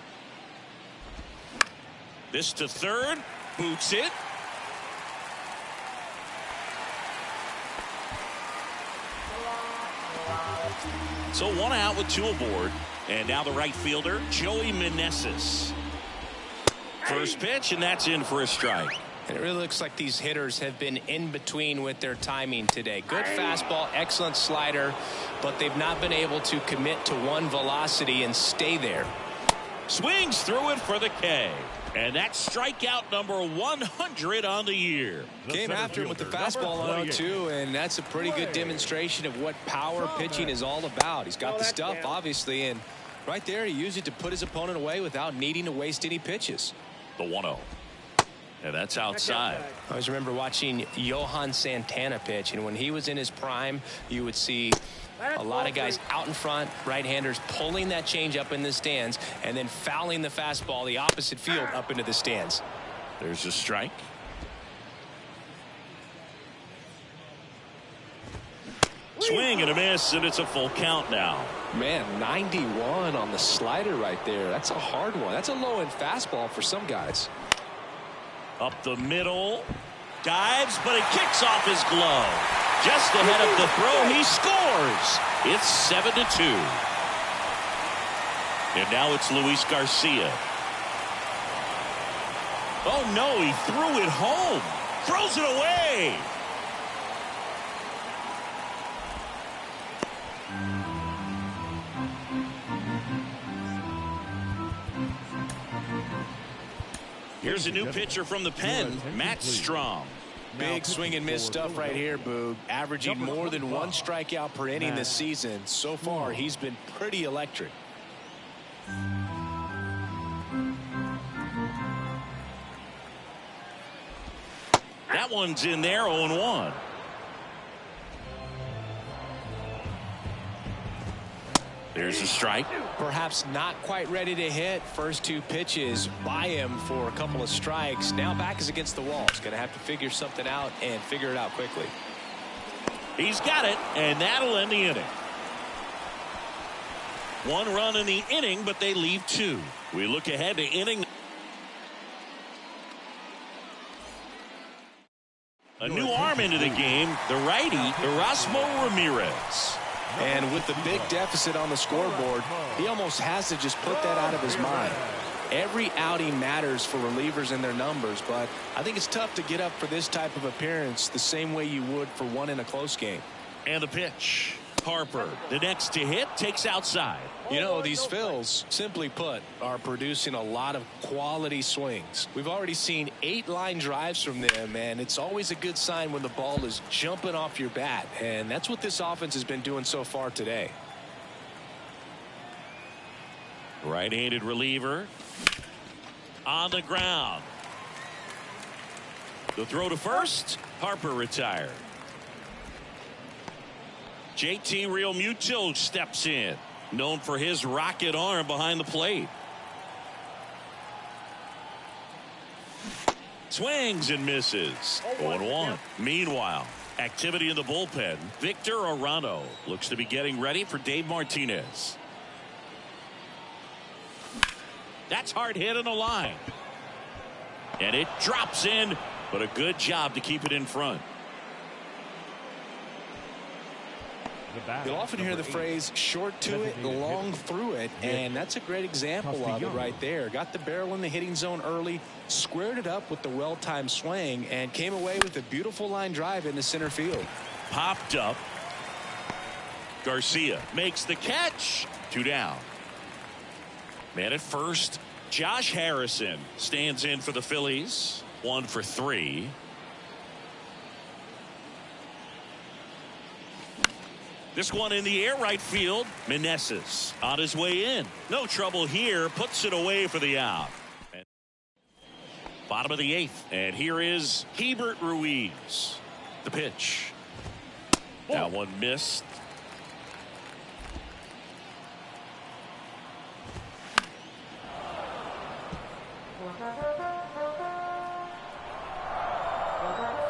This to third. Boots it. So one out with two aboard. And now the right fielder, Joey Meneses. First pitch, and that's in for a strike. And it really looks like these hitters have been in between with their timing today. Good fastball, excellent slider, but they've not been able to commit to one velocity and stay there. Swings through it for the K. And that's strikeout number 100 on the year. Came after him with the fastball on 0-2, and that's a pretty good demonstration of what power pitching is all about. He's got the stuff, obviously, and right there he used it to put his opponent away without needing to waste any pitches. The 1-0. And that's outside. I always remember watching Johan Santana pitch, and when he was in his prime, you would see a lot of guys out in front, right-handers pulling that change up in the stands and then fouling the fastball the opposite field up into the stands. There's a strike. Swing and a miss, and it's a full count now. Man, 91 on the slider right there. That's a hard one. That's a low-end fastball for some guys. Up the middle. Dives, but it kicks off his glove. Just ahead of the throw, he scores. It's 7-2. And now it's Luis Garcia. Oh, no, he threw it home. Throws it away. Here's a new pitcher from the pen, Matt Strom. Big swing and miss stuff right here, Boog. Averaging more than one strikeout per inning this season. So far, he's been pretty electric. That one's in there, 0-1. There's a strike. Perhaps not quite ready to hit. First two pitches by him for a couple of strikes. Now back is against the wall. He's going to have to figure something out and figure it out quickly. He's got it, and that'll end the inning. One run in the inning, but they leave two. We look ahead to inning. A new arm into the game, the righty, Erasmo Ramirez. And with the big deficit on the scoreboard, he almost has to just put that out of his mind. Every outing matters for relievers and their numbers, but I think it's tough to get up for this type of appearance the same way you would for one in a close game. And the pitch. Harper, the next to hit, takes outside. You know, these Phils, simply put, are producing a lot of quality swings. We've already seen 8 line drives from them, and it's always a good sign when the ball is jumping off your bat, and that's what this offense has been doing so far today. Right-handed reliever on the ground. The throw to first. Harper retired. JT Realmuto steps in, known for his rocket arm behind the plate. Swings and misses. 0-1. Meanwhile, activity in the bullpen. Victor Arano looks to be getting ready for Dave Martinez. That's hard hit on the line. And it drops in, but a good job to keep it in front. You'll often hear the phrase short to it, long through it, and that's a great example of it right there. Got the barrel in the hitting zone early, squared it up with the well-timed swing, and came away with a beautiful line drive into center field. Popped up. Garcia makes the catch. 2 down. Man at first, Josh Harrison stands in for the Phillies. 1 for 3. This one in the air right field. Meneses on his way in. No trouble here. Puts it away for the out. Bottom of the 8th. And here is Hebert Ruiz. The pitch. That one missed.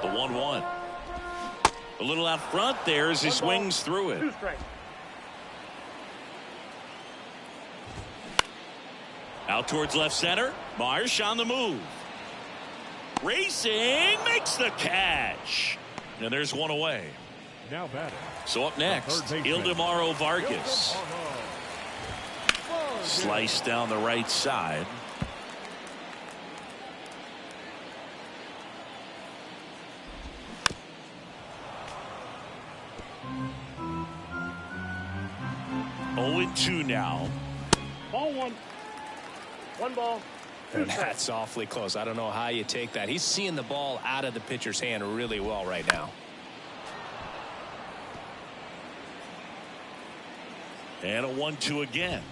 The 1-1. A little out front there as he swings through it. Out towards left center. Marsh on the move. Racing, makes the catch. And there's one away. Now batting. So up next, Ildemaro Vargas. Slice down the right side. Oh, 2 now. Ball 1. 1 ball. That's awfully close. I don't know how you take that. He's seeing the ball out of the pitcher's hand really well right now. And a 1-2 again.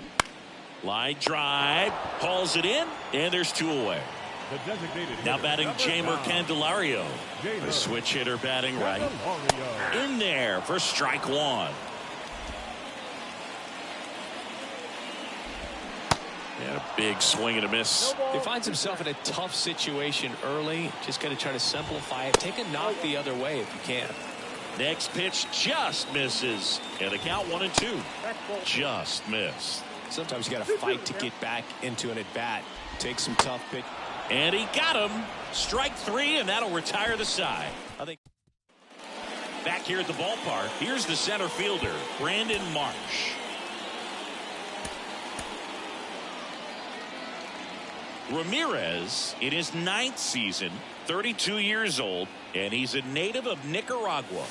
Line drive. Hauls it in. And there's 2 away. Now batting Jeimer Candelario. The switch hitter batting right. In there for strike 1. And a big swing and a miss. He finds himself in a tough situation early. Just got to try to simplify it. Take a knock the other way if you can. Next pitch just misses. And the count 1-2. Just missed. Sometimes you got to fight to get back into an at-bat. Take some tough pitch. And he got him. Strike 3, and that'll retire the side. I think back here at the ballpark, here's the center fielder, Brandon Marsh. Ramirez in his 9th season, 32 years old, and he's a native of Nicaragua.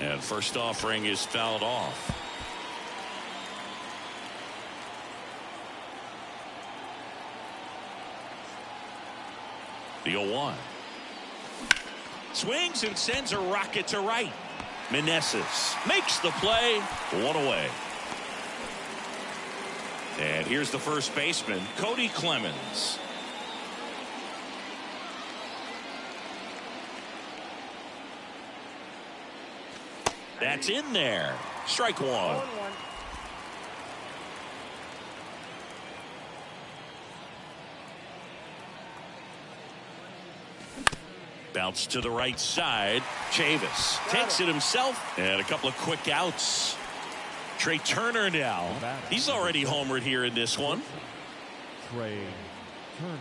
And first offering is fouled off. The 0-1. Swings and sends a rocket to right. Meneses makes the play. 1 away. And here's the first baseman, Cody Clemens. That's in there. Strike 1. Bounce to the right side. Chavis takes it himself. And a couple of quick outs. Trey Turner now. He's already homered here in this one. Trey Turner.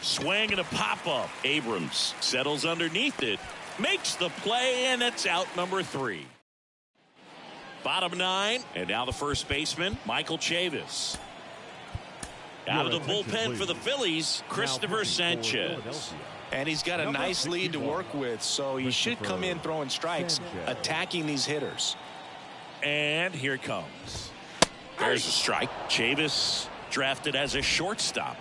Swing and a pop-up. Abrams settles underneath it. Makes the play, and it's out number 3. Bottom 9, and now the first baseman, Michael Chavis. Out of the bullpen for the Phillies, Christopher Sanchez. And he's got a nice lead to work with, so he should come in throwing strikes, attacking these hitters. And here it comes. There's a strike. Chavis drafted as a shortstop.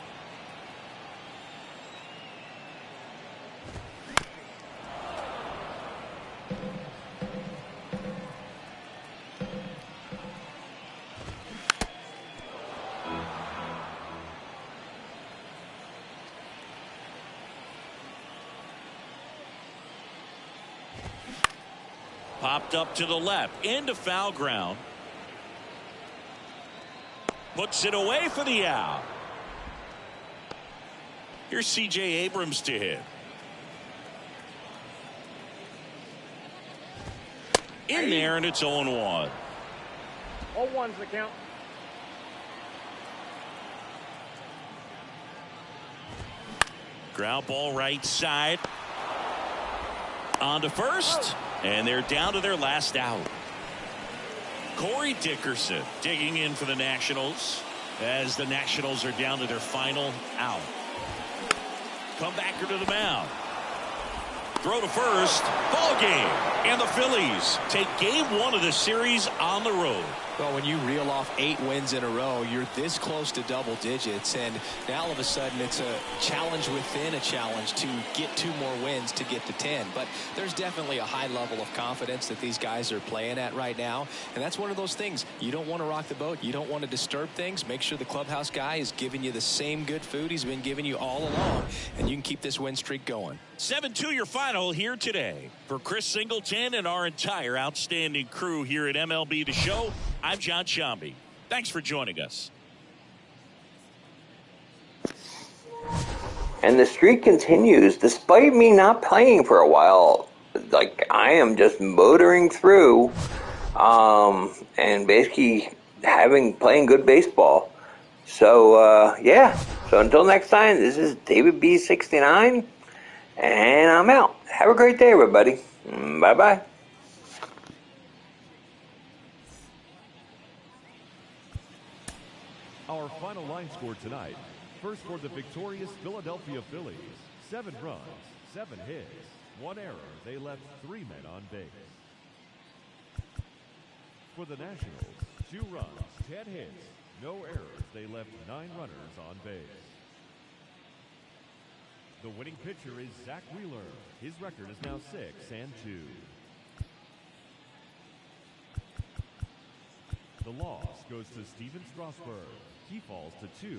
Popped up to the left into foul ground. Puts it away for the out. Here's C.J. Abrams to hit. In there, and it's 0-1. 0-1's the count. Ground ball right side. On to first. And they're down to their last out. Corey Dickerson digging in for the Nationals as the Nationals are down to their final out. Comebacker to the mound. Throw to first. Ball game. And the Phillies take game one of the series on the road. Well, when you reel off 8 wins in a row, you're this close to double digits, and now all of a sudden it's a challenge within a challenge to get 2 more wins to get to 10. But there's definitely a high level of confidence that these guys are playing at right now, and that's one of those things. You don't want to rock the boat. You don't want to disturb things. Make sure the clubhouse guy is giving you the same good food he's been giving you all along, and you can keep this win streak going. 7-2 your final here today. For Chris Singleton and our entire outstanding crew here at MLB The Show, I'm John Shambi. Thanks for joining us. And the streak continues despite me not playing for a while. Like, I am just motoring through and basically playing good baseball. So, yeah. So until next time, this is David B69, and I'm out. Have a great day, everybody. Bye-bye. Our final line score tonight. First for the victorious Philadelphia Phillies, 7 runs, 7 hits, 1 error. They left 3 men on base. For the Nationals, 2 runs, 10 hits, no errors. They left 9 runners on base. The winning pitcher is Zach Wheeler. His record is now 6-2. The loss goes to Steven Strasburg. He falls to 2-4.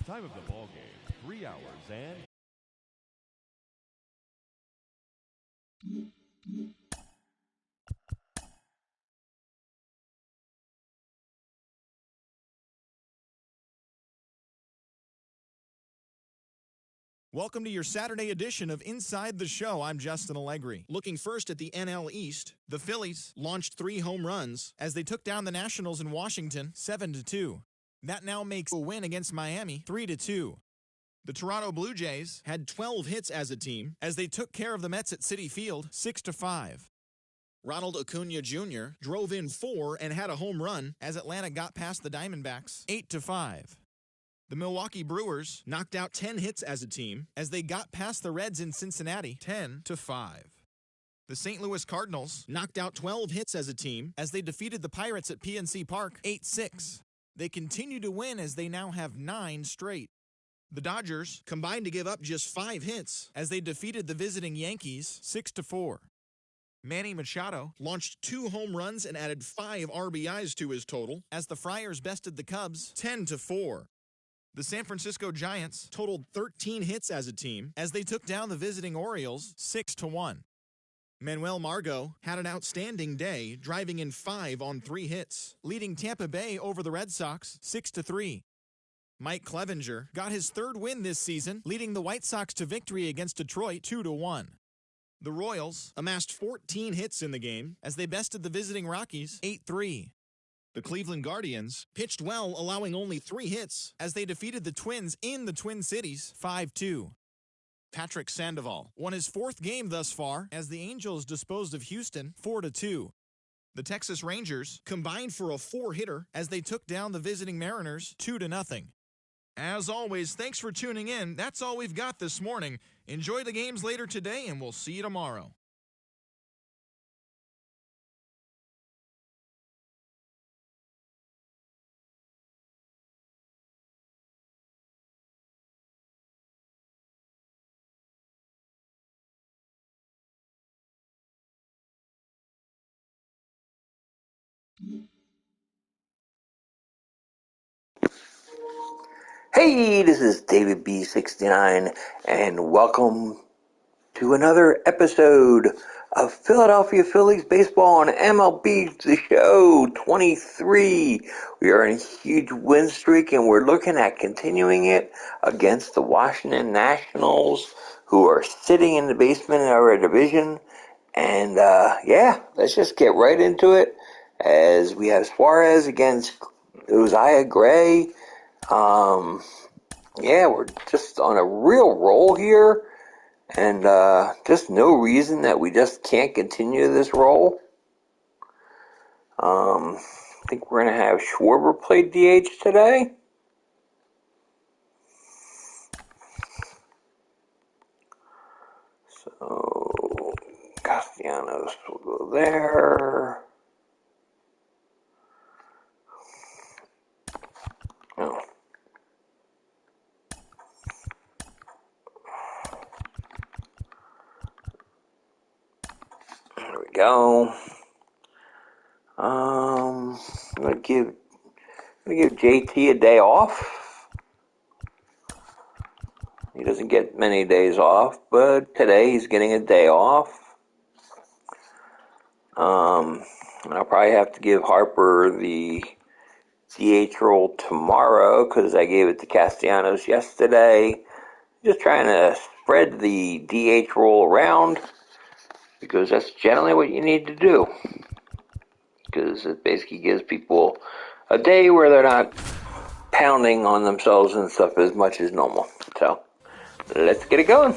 Time of the ball game, 3 hours and Welcome to your Saturday edition of Inside the Show. I'm Justin Allegri. Looking first at the NL East, the Phillies launched 3 home runs as they took down the Nationals in Washington 7-2. That now makes a win against Miami 3-2. The Toronto Blue Jays had 12 hits as a team as they took care of the Mets at Citi Field 6-5. Ronald Acuna Jr. drove in 4 and had a home run as Atlanta got past the Diamondbacks 8-5. The Milwaukee Brewers knocked out 10 hits as a team as they got past the Reds in Cincinnati 10-5. The St. Louis Cardinals knocked out 12 hits as a team as they defeated the Pirates at PNC Park 8-6. They continue to win as they now have 9 straight. The Dodgers combined to give up just 5 hits as they defeated the visiting Yankees 6-4. Manny Machado launched 2 home runs and added 5 RBIs to his total as the Friars bested the Cubs 10-4. The San Francisco Giants totaled 13 hits as a team as they took down the visiting Orioles 6-1. Manuel Margot had an outstanding day, driving in 5 on 3 hits, leading Tampa Bay over the Red Sox 6-3. Mike Clevinger got his 3rd win this season, leading the White Sox to victory against Detroit 2-1. The Royals amassed 14 hits in the game as they bested the visiting Rockies 8-3. The Cleveland Guardians pitched well, allowing only 3 hits as they defeated the Twins in the Twin Cities 5-2. Patrick Sandoval won his 4th game thus far as the Angels disposed of Houston 4-2. The Texas Rangers combined for a 4-hitter as they took down the visiting Mariners 2-0. As always, thanks for tuning in. That's all we've got this morning. Enjoy the games later today, and we'll see you tomorrow. Hey, this is David B69, and welcome to another episode of Philadelphia Phillies baseball on MLB The Show 23. We are in a huge win streak, and we're looking at continuing it against the Washington Nationals, who are sitting in the basement of our division. And yeah, let's just get right into it as we have Suarez against Uzziah Gray. Yeah, we're just on a real roll here, and just no reason that we just can't continue this roll. I think we're going to have Schwarber play DH today. Castellanos will go there. Oh. There we go. I'm gonna give JT a day off. He doesn't get many days off, but today he's getting a day off. I'll probably have to give Harper the DH role tomorrow because I gave it to Castellanos yesterday. Just trying to spread the DH role around because that's generally what you need to do. Because it basically gives people a day where they're not pounding on themselves and stuff as much as normal. So let's get it going.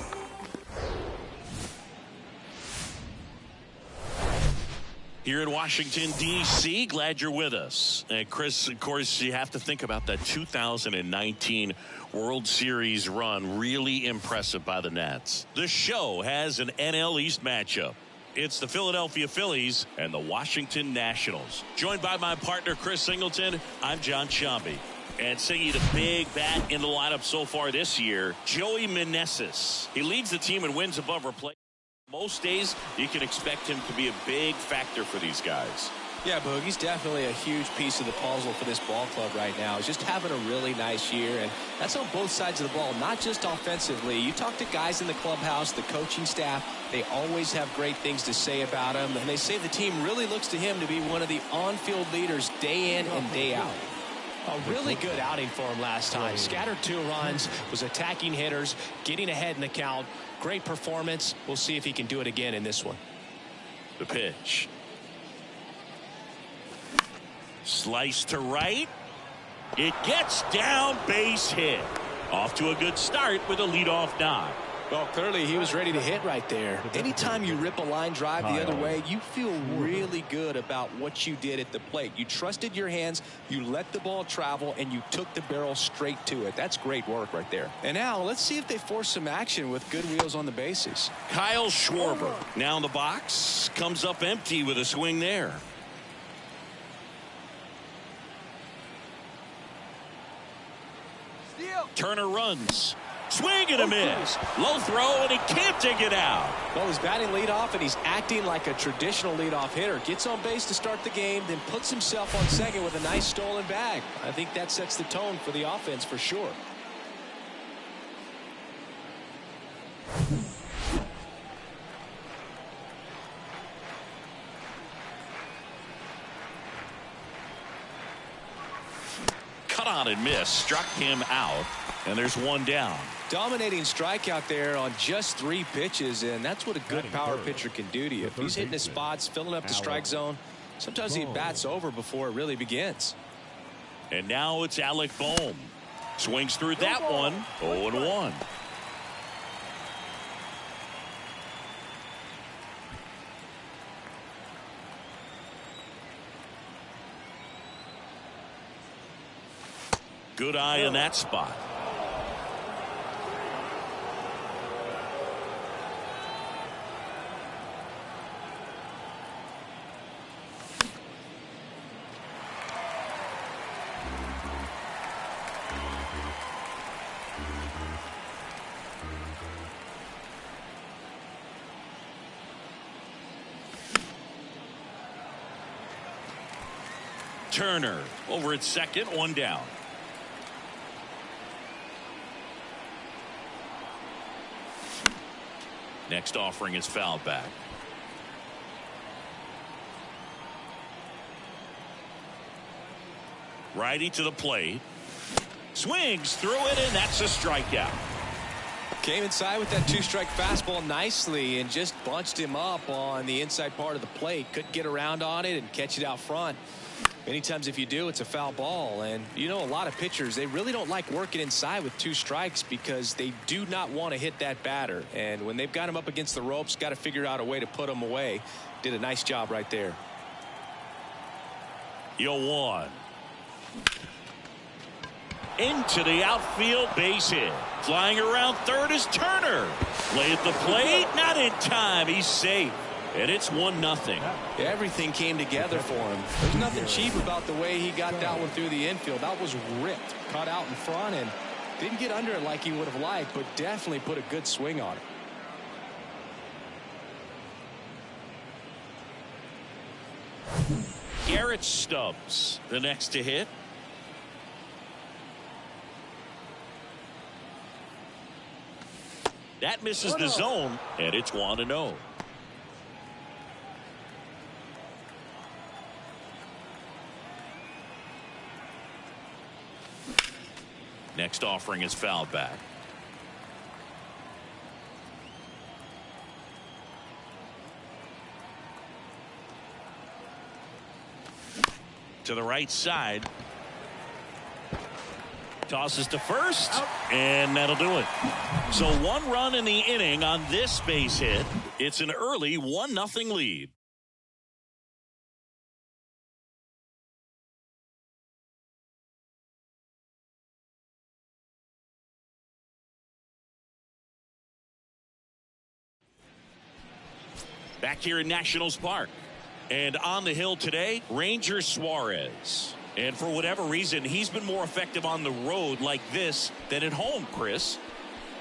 Here in Washington, D.C., glad you're with us. And Chris, of course, you have to think about that 2019 World Series run. Really impressive by the Nats. The show has an NL East matchup. It's the Philadelphia Phillies and the Washington Nationals. Joined by my partner, Chris Singleton, I'm John Shambi. And singing the big bat in the lineup so far this year, Joey Meneses. He leads the team in wins above replacement. Most days, you can expect him to be a big factor for these guys. Yeah, Boog, he's definitely a huge piece of the puzzle for this ball club right now. He's just having a really nice year, and that's on both sides of the ball, not just offensively. You talk to guys in the clubhouse, the coaching staff, they always have great things to say about him, and they say the team really looks to him to be one of the on-field leaders day in and day out. A really good outing for him last time. Scattered 2 runs, was attacking hitters, getting ahead in the count. Great performance. We'll see if he can do it again in this one. The pitch. Slice to right. It gets down, base hit. Off to a good start with a leadoff knock. Well, clearly he was ready to hit right there. Anytime you rip a line drive the other way, you feel really good about what you did at the plate. You trusted your hands, you let the ball travel, and you took the barrel straight to it. That's great work right there. And now let's see if they force some action with good wheels on the bases. Kyle Schwarber now in the box, comes up empty with a swing there. Turner runs. Swing and a miss. Low throw, and he can't dig it out. Well, he's batting leadoff, and he's acting like a traditional leadoff hitter. Gets on base to start the game, then puts himself on second with a nice stolen bag. I think that sets the tone for the offense for sure. Cut on and miss. Struck him out. And there's one down. Dominating strikeout there on just 3 pitches, and that's what a good power pitcher can do to you. If he's hitting his spots, filling up the strike zone, sometimes he bats over before it really begins. And now it's Alec Bohm. Swings through that one. 0-1. Good eye in that spot. Turner over at second, 1 down. Next offering is fouled back. Righty to the plate. Swings through it, and that's a strikeout. Came inside with that 2-strike fastball nicely and just bunched him up on the inside part of the plate. Couldn't get around on it and catch it out front. Many times if you do, it's a foul ball. And you know, a lot of pitchers, they really don't like working inside with 2 strikes because they do not want to hit that batter. And when they've got him up against the ropes, got to figure out a way to put him away. Did a nice job right there. 0-1. Into the outfield, base hit. Flying around third is Turner. Play at the plate, not in time. He's safe. And it's 1-0. Everything came together for him. There's nothing cheap about the way he got that one through the infield. That was ripped, caught out in front, and didn't get under it like he would have liked, but definitely put a good swing on it. Garrett Stubbs, the next to hit. That misses the zone, and it's 1-0. Next offering is fouled back. To the right side. Tosses to first, and that'll do it. So 1 run in the inning on this base hit. It's an early 1-0 lead. Back here in Nationals Park. And on the hill today, Ranger Suarez. And for whatever reason, he's been more effective on the road like this than at home, Chris.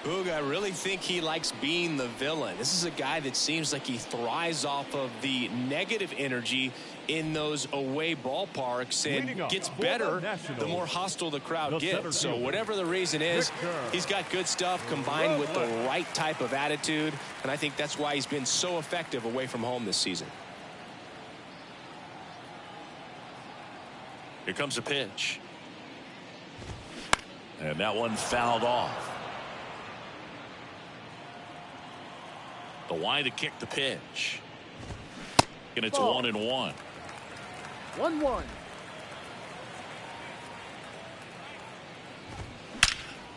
Boog, I really think he likes being the villain. This is a guy that seems like he thrives off of the negative energy in those away ballparks and gets better the more hostile the crowd gets. So whatever the reason is, he's got good stuff combined with the right type of attitude, and I think that's why he's been so effective away from home this season. Here comes a pitch. And that one fouled off. The wide to kick the pitch. And it's 1-1. 1-1.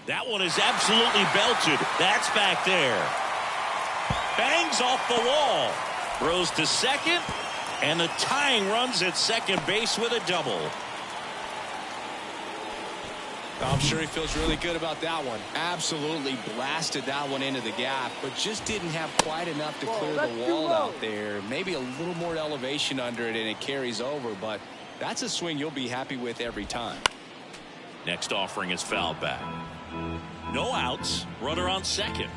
That one is absolutely belted. That's back there. Bangs off the wall. Throws to second. And the tying runs at second base with a double. I'm sure he feels really good about that one. Absolutely blasted that one into the gap, but just didn't have quite enough to clear the wall out there. Maybe a little more elevation under it and it carries over, but that's a swing you'll be happy with every time. Next offering is fouled back. No outs. Runner on second.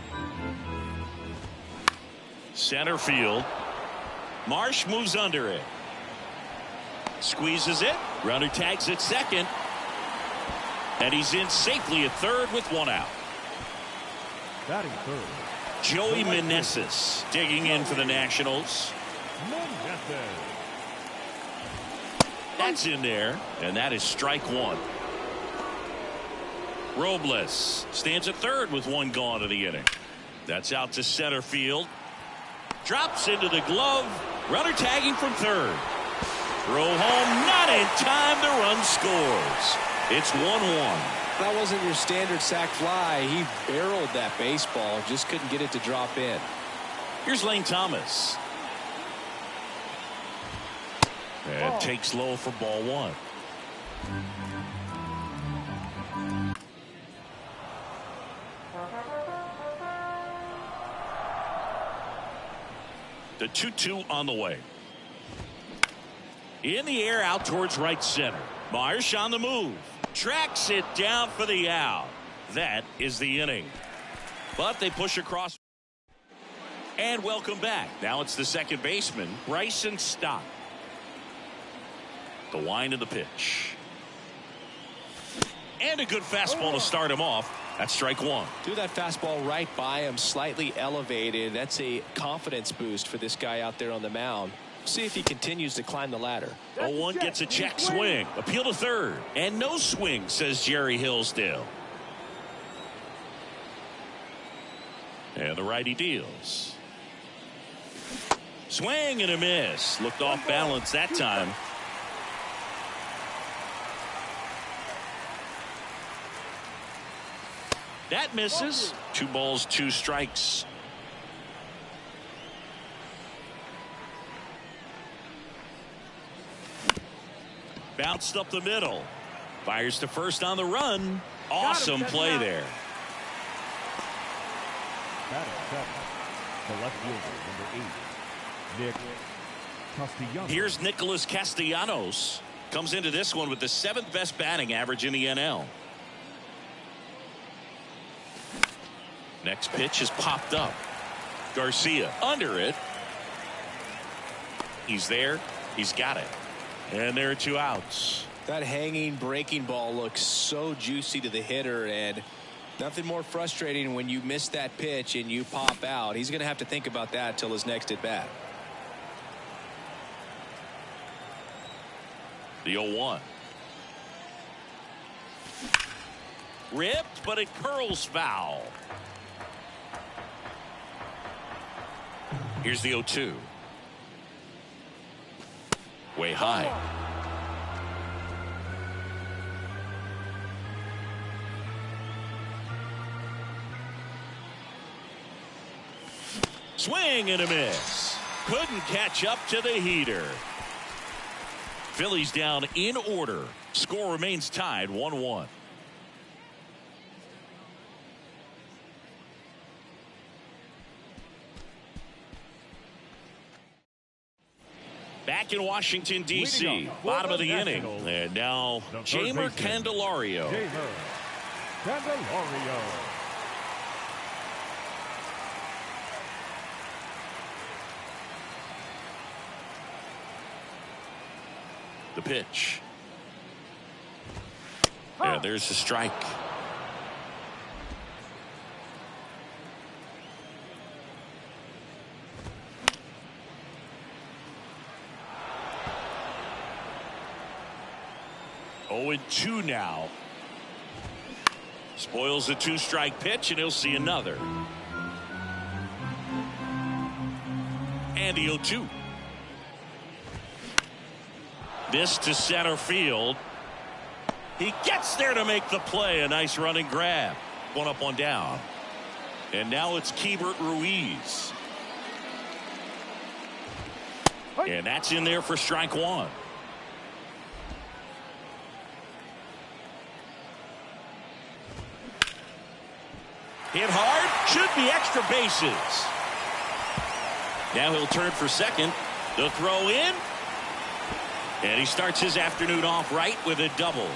Center field. Marsh moves under it. Squeezes it. Runner tags at second. And he's in safely at third with 1 out. Batting third, Joey Meneses digging in for the Nationals. That's in there, and that is strike 1. Robles stands at third with 1 gone in the inning. That's out to center field. Drops into the glove. Runner tagging from third. Throw home, not in time. The run scores. It's 1-1. That wasn't your standard sac fly. He barreled that baseball, just couldn't get it to drop in. Here's Lane Thomas. And takes low for ball 1. The 2-2 on the way. In the air out towards right center. Marsh on the move. Tracks it down for the out. That is the inning. But they push across. And welcome back. Now it's the second baseman, Bryson Stott. The wind of the pitch. And a good fastball to start him off. That's strike 1. Threw that fastball right by him, slightly elevated. That's a confidence boost for this guy out there on the mound. See if he continues to climb the ladder. 0-1 gets a check swing. Appeal to third. And no swing, says Jerry Hillsdale. And the righty deals. Swing and a miss. Looked off balance that time. That misses. 2 balls, 2 strikes. Bounced up the middle. Fires to first on the run. Awesome play there. Batting 7, the left fielder, number Nick Castellanos. Here's Nicholas Castellanos. Comes into this one with the 7th best batting average in the NL. Next pitch is popped up. Garcia under it. He's there. He's got it. And there are 2 outs. That hanging breaking ball looks so juicy to the hitter, and nothing more frustrating when you miss that pitch and you pop out. He's going to have to think about that till his next at bat. The 0-1. Ripped, but it curls foul. Here's the 0-2. Way high. Swing and a miss. Couldn't catch up to the heater. Phillies down in order. Score remains tied 1-1. Back in Washington, D.C. Bottom of the inning. And now Jeimer Candelario. Jeimer Candelario. The pitch. Yeah, there's the strike. Oh, and 2 now. Spoils the 2-strike pitch, and he'll see another. And the 0-2. This to center field. He gets there to make the play. A nice running grab. 1 up, 1 down. And now it's Keibert Ruiz. And that's in there for strike 1. Hit hard. Should be extra bases. Now he'll turn for second. The throw in. And he starts his afternoon off right with a double.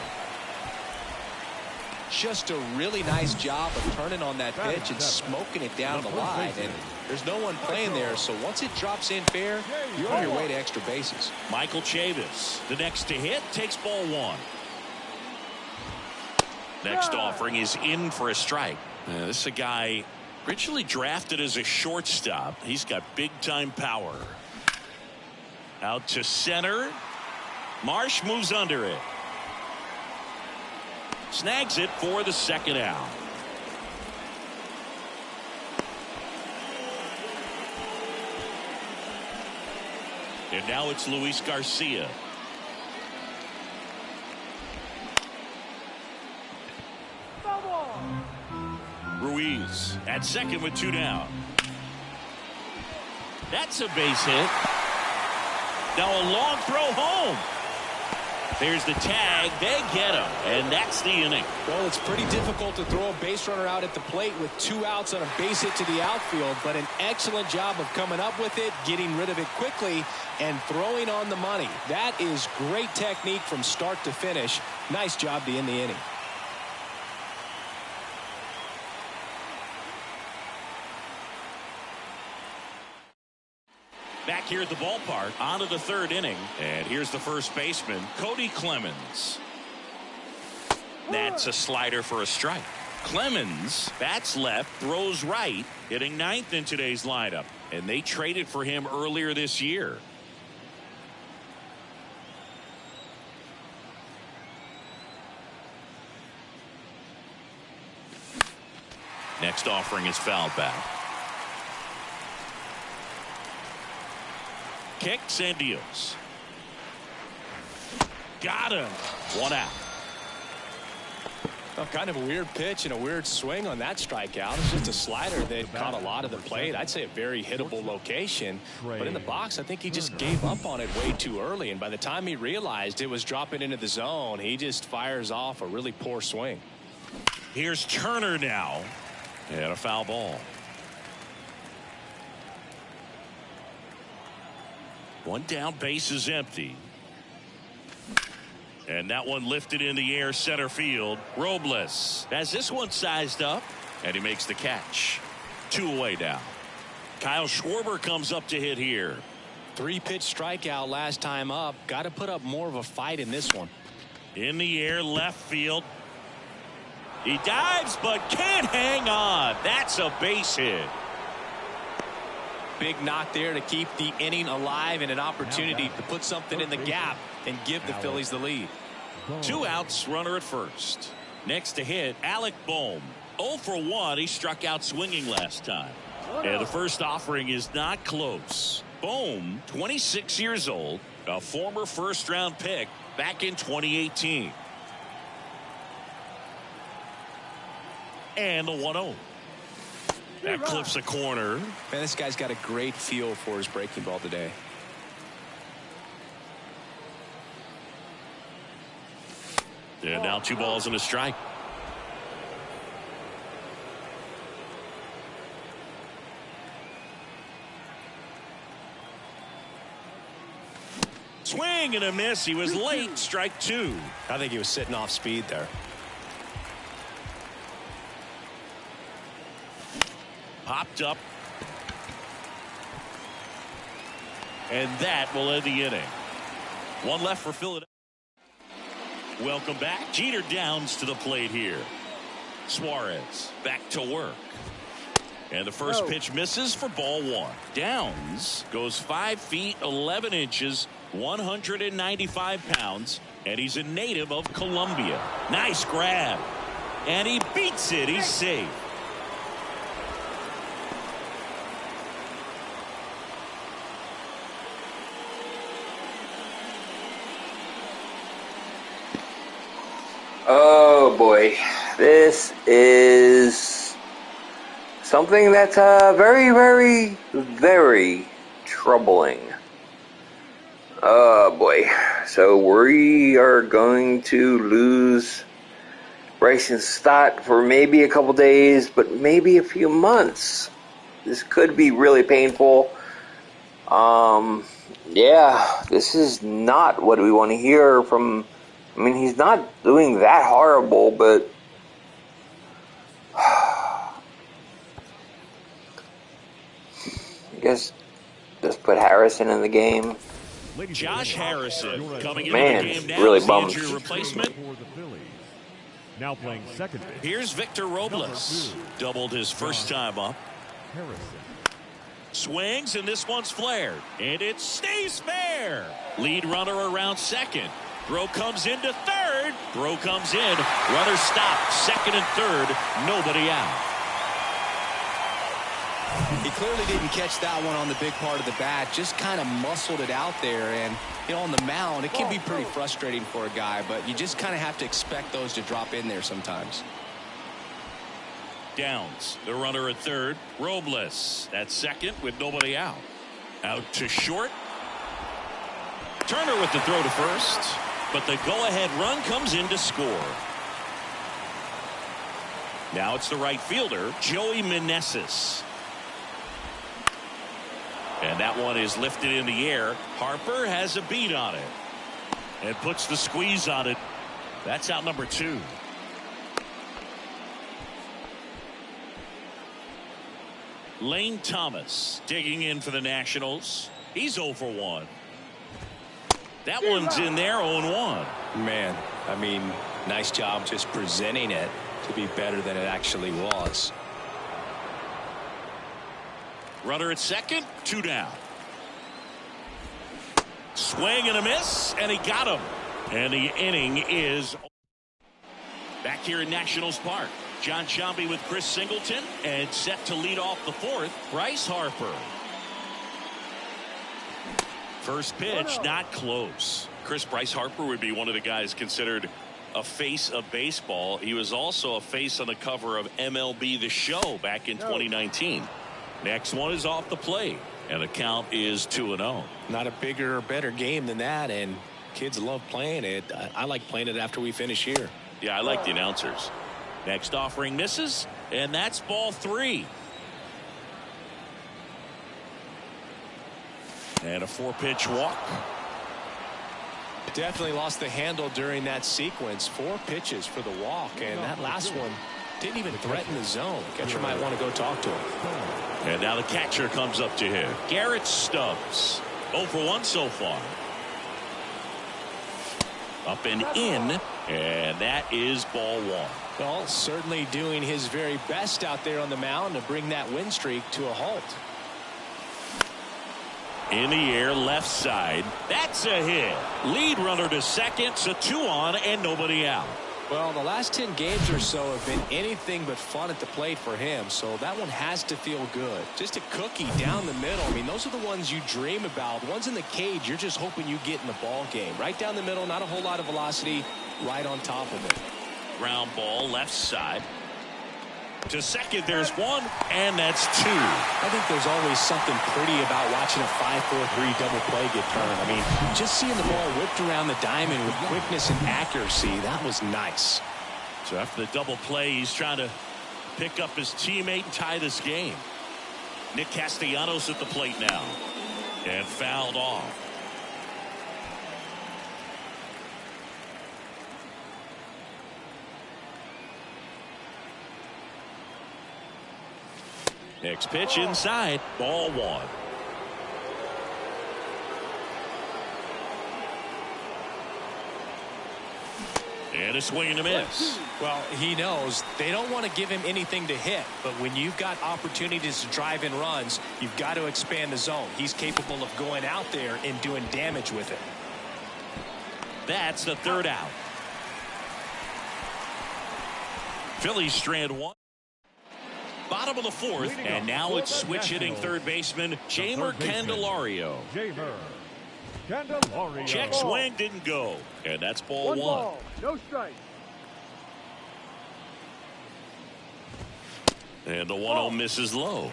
Just a really nice job of turning on that pitch and smoking it down the line. And there's no one playing there, so once it drops in fair, you're on your way to extra bases. Michael Chavis, the next to hit, takes ball 1. Next offering is in for a strike. This is a guy originally drafted as a shortstop. He's got big-time power. Out to center. Marsh moves under it. Snags it for the second out. And now it's Luis Garcia. Ruiz at second with 2 down. That's a base hit. Now a long throw home. There's the tag. They get him. And that's the inning. Well, it's pretty difficult to throw a base runner out at the plate with 2 outs on a base hit to the outfield, but an excellent job of coming up with it, getting rid of it quickly, and throwing on the money. That is great technique from start to finish. Nice job to end the inning. Back here at the ballpark, on to the 3rd inning. And here's the first baseman, Cody Clemens. That's a slider for a strike. Clemens bats left, throws right, hitting 9th in today's lineup. And they traded for him earlier this year. Next offering is fouled back. Kicks and deals. Got him. 1 out. Well, kind of a weird pitch and a weird swing on that strikeout. It's just a slider that caught a lot of the plate. I'd say a very hittable location. But in the box, I think he just gave up on it way too early. And by the time he realized it was dropping into the zone, he just fires off a really poor swing. Here's Turner now. And a foul ball. One down, base is empty. And that one lifted in the air, center field. Robles has this one sized up, and he makes the catch. 2 away now. Kyle Schwarber comes up to hit here. 3-pitch strikeout last time up. Got to put up more of a fight in this one. In the air, left field. He dives, but can't hang on. That's a base hit. Big knock there to keep the inning alive and an opportunity to put something in the gap and give the Phillies the lead. 2 outs, runner at first. Next to hit, Alec Bohm. 0 for 1. He struck out swinging last time. And the first offering is not close. Bohm, 26 years old, a former first-round pick back in 2018. And the 1-0. That clips a corner. Man, this guy's got a great feel for his breaking ball today. And now 2 balls and a strike. Swing and a miss. He was late. Strike 2. I think he was sitting off speed there. Popped up. And that will end the inning. 1 left for Philadelphia. Welcome back. Jeter Downs to the plate here. Suarez back to work. And the first pitch misses for ball 1. Downs goes 5 feet 11 inches, 195 pounds, and he's a native of Colombia. Nice grab. And he beats it. He's safe. Oh boy, this is something that's very, very, very troubling. Oh boy, so we are going to lose Bryson Stott for maybe a couple days, but maybe a few months. This could be really painful. Yeah, this is not what we want to hear from. I mean, he's not doing that horrible, but I guess just put Harrison in the game. Josh Harrison coming into Man, the game now really as the bummed. injury replacement. Now playing second base. Here's Victor Robles. Doubled his first time up. Harrison. Swings, and this one's flared. And it stays fair. Lead runner around second. Throw comes into third. Throw comes in. Runner stopped. Second and third. Nobody out. He clearly didn't catch that one on the big part of the bat. Just kind of muscled it out there. And, you know, on the mound, it can be pretty frustrating for a guy. But you just kind of have to expect those to drop in there sometimes. Downs, the runner at third. Robles at second with nobody out. Out to short. Turner with the throw to first. But the go-ahead run comes in to score. Now it's the right fielder, Joey Meneses. And that one is lifted in the air. Harper has a beat on it. And puts the squeeze on it. That's out number 2. Lane Thomas digging in for the Nationals. He's 0 for 1. That one's in there, 0-1. Man, I mean, nice job just presenting it to be better than it actually was. Runner at second, 2 down. Swing and a miss, and he got him. And the inning is back here in Nationals Park. John Sciambi with Chris Singleton, and set to lead off the 4th, Bryce Harper. First pitch, not close. Bryce Harper would be one of the guys considered a face of baseball. He was also a face on the cover of MLB The Show back in 2019. Next one is off the plate, and the count is 2-0. Not a bigger or better game than that, and kids love playing it. I like playing it after we finish here. Yeah, I like the announcers. Next offering misses, and that's ball 3. And a 4-pitch walk. Definitely lost the handle during that sequence. 4 pitches for the walk, and that last one didn't even threaten the zone. Catcher might want to go talk to him. And now the catcher comes up to him. Garrett Stubbs. 0 for 1 so far. Up and in, and that is ball 1. Well, certainly doing his very best out there on the mound to bring that win streak to a halt. In the air, left side. That's a hit. Lead runner to second, so 2 on and nobody out. Well, the last 10 games or so have been anything but fun at the plate for him, so that one has to feel good. Just a cookie down the middle. I mean, those are the ones you dream about. Ones in the cage, you're just hoping you get in the ball game. Right down the middle, not a whole lot of velocity, right on top of it. Ground ball, left side. To second, there's 1, and that's 2. I think there's always something pretty about watching a 5-4-3 double play get turned. I mean, just seeing the ball whipped around the diamond with quickness and accuracy, that was nice. So after the double play, he's trying to pick up his teammate and tie this game. Nick Castellanos at the plate now. And fouled off. Next pitch inside, ball 1. And a swing and a miss. Well, he knows they don't want to give him anything to hit, but when you've got opportunities to drive in runs, you've got to expand the zone. He's capable of going out there and doing damage with it. That's the 3rd out. Phillies strand 1. Bottom of the 4th, and now it's switch hitting third baseman Jeimer Candelario. Check swing, didn't go, and that's ball 1. Ball, no strike. And the 1-0 misses low.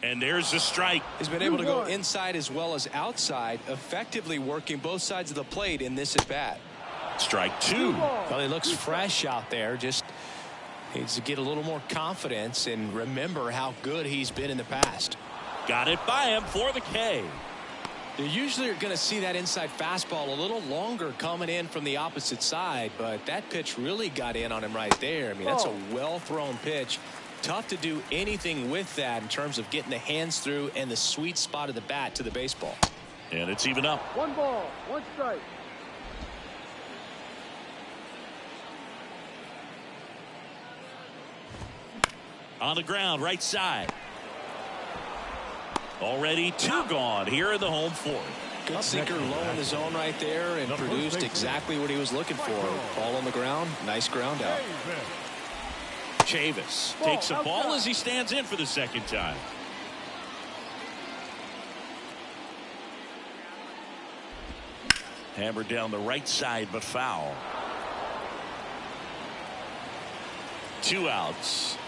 And there's the strike. He's been able to go inside as well as outside, effectively working both sides of the plate in this at bat. Strike 2. Well, he looks fresh out there. Just needs to get a little more confidence and remember how good he's been in the past. Got it by him for the K. You usually are going to see that inside fastball a little longer coming in from the opposite side, but that pitch really got in on him right there. I mean, that's a well-thrown pitch. Tough to do anything with that in terms of getting the hands through and the sweet spot of the bat to the baseball. And it's even up. 1 ball, 1 strike. On the ground, right side. Already 2 gone here in the home 4th. Good sinker low in the zone right there and produced exactly what he was looking for. Ball on the ground, nice ground out. Chavis takes a ball as he stands in for the 2nd time. Hammered down the right side, but foul. 2 outs.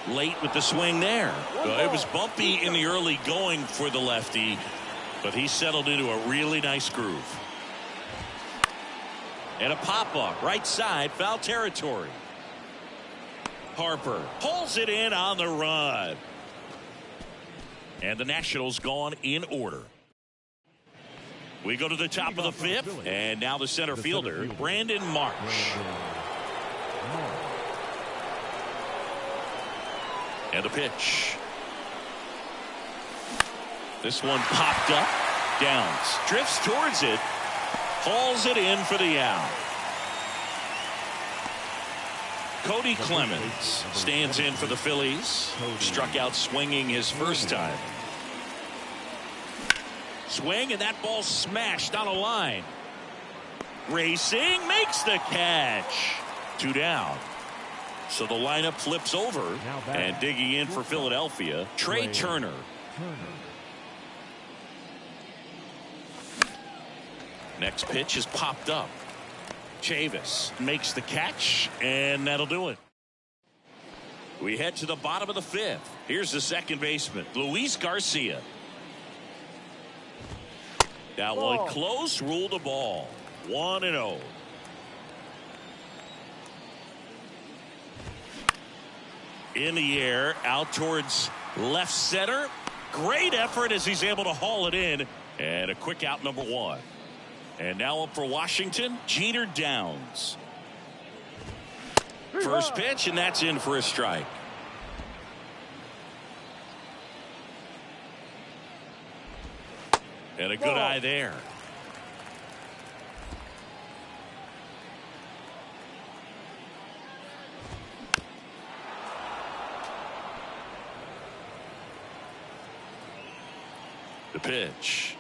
Late with the swing there. It was bumpy in the early going for the lefty, but he settled into a really nice groove. And a pop-up, right side, foul territory. Harper pulls it in on the run. And the Nationals gone in order. We go to the top of the 5th, and now the center fielder, Brandon Marsh. And a pitch. This one popped up. Downs. Drifts towards it. Hauls it in for the out. Cody Clemens stands in for the Phillies. Struck out swinging his first time. Swing, and that ball smashed on a line. Racing, makes the catch. 2 down. So the lineup flips over, and digging in for Philadelphia, Trey Turner. Next pitch is popped up. Chavis makes the catch, and that'll do it. We head to the bottom of the 5th. Here's the second baseman, Luis Garcia. That one close, ruled a ball. 1-0. In the air, out towards left center. Great effort as he's able to haul it in. And a quick out, number one. And now up for Washington, Jeter Downs. First pitch, and that's in for a strike. And a good eye there. The pitch.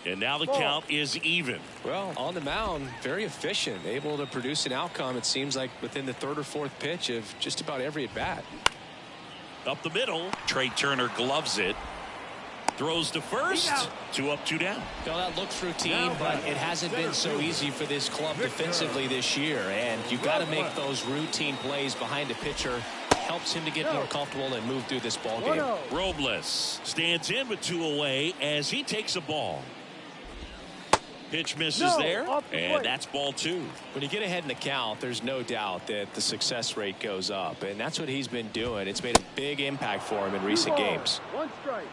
And now the count is even. Well, on the mound, very efficient, able to produce an outcome, it seems like, within the third or fourth pitch of just about every at bat. Up the middle, Trey Turner gloves it. Throws to first. 2 up, 2 down. Well, that looks routine, but it hasn't been so easy for this club defensively this year. And you've got to make those routine plays behind a pitcher. Helps him to get more comfortable and move through this ball game. Robles stands in with 2 away as he takes a ball. Pitch misses there, and that's ball 2. When you get ahead in the count, there's no doubt that the success rate goes up, and that's what he's been doing. It's made a big impact for him in recent games. 1 strike.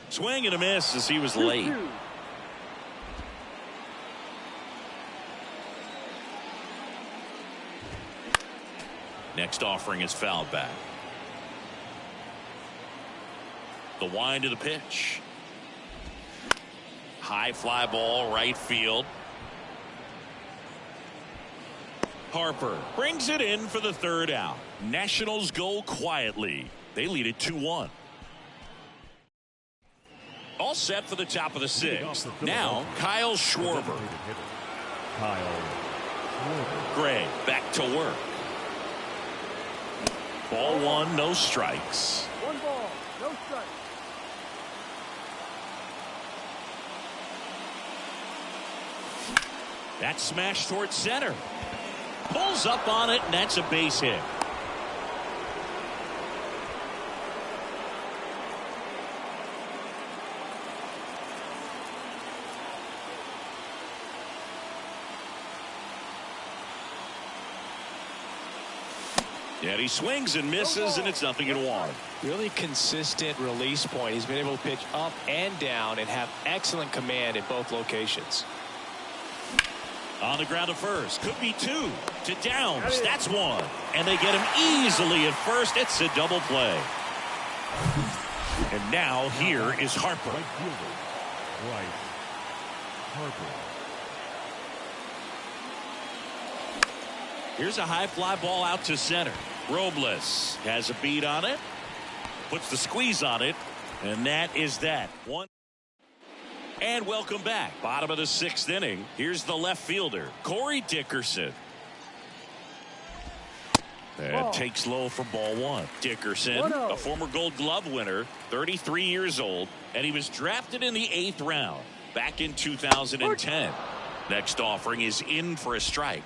Swing and a miss as he was late. Next offering is fouled back. The wind of the pitch. High fly ball, right field. Harper brings it in for the third out. Nationals go quietly. They lead it 2-1. All set for the top of the 6th. Now Kyle Schwarber. Gray back to work. Ball 1, no strikes. 1 ball, no strikes. That's smashed towards center. Pulls up on it, and that's a base hit. And he swings and misses, and it's 0-1. Really consistent release point. He's been able to pitch up and down and have excellent command at both locations. On the ground to first. Could be 2 to Downs. That's 1. And they get him easily at first. It's a double play. And now here is Harper. Right fielder, Bryce Harper. Here's a high fly ball out to center. Robles has a beat on it. Puts the squeeze on it. And that is that. 1. And welcome back. Bottom of the 6th inning. Here's the left fielder, Corey Dickerson. And takes low for ball 1. Dickerson, a former Gold Glove winner, 33 years old, and he was drafted in the 8th round back in 2010. Next offering is in for a strike.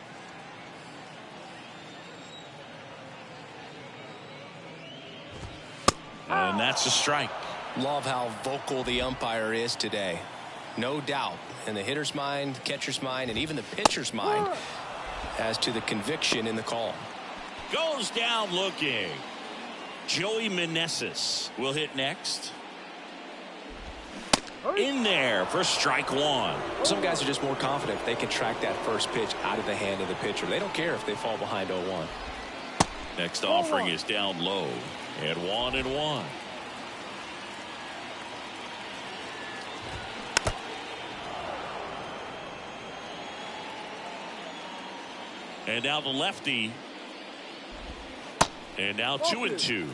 And that's a strike. Love how vocal the umpire is today. No doubt in the hitter's mind, catcher's mind, and even the pitcher's mind as to the conviction in the call. Goes down looking. Joey Meneses will hit next. In there for strike 1. Some guys are just more confident if they can track that first pitch out of the hand of the pitcher. They don't care if they fall behind 0-1. Next offering is down low. And 1-1. And now the lefty. And now 2-2.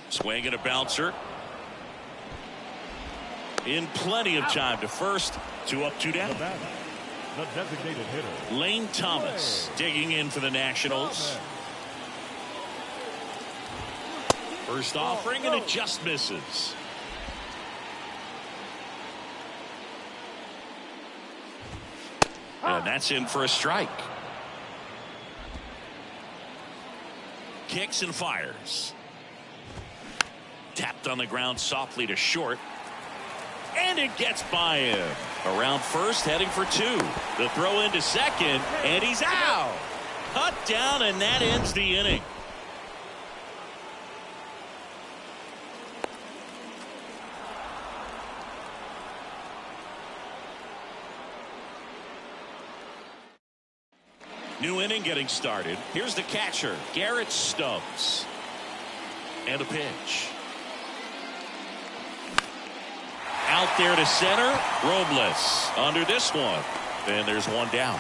Swing and a bouncer. In plenty of time to first. 2 up, 2 down. The designated hitter, Lane Thomas digging in for the Nationals. First offering, and it just misses. And that's in for a strike. Kicks and fires. Tapped on the ground softly to short. And it gets by him. Around first, heading for two. The throw into second, and he's out. Cut down, and that ends the inning. New inning getting started. Here's the catcher, Garrett Stubbs. And a pitch. Out there to center. Robles under this one. And there's one down.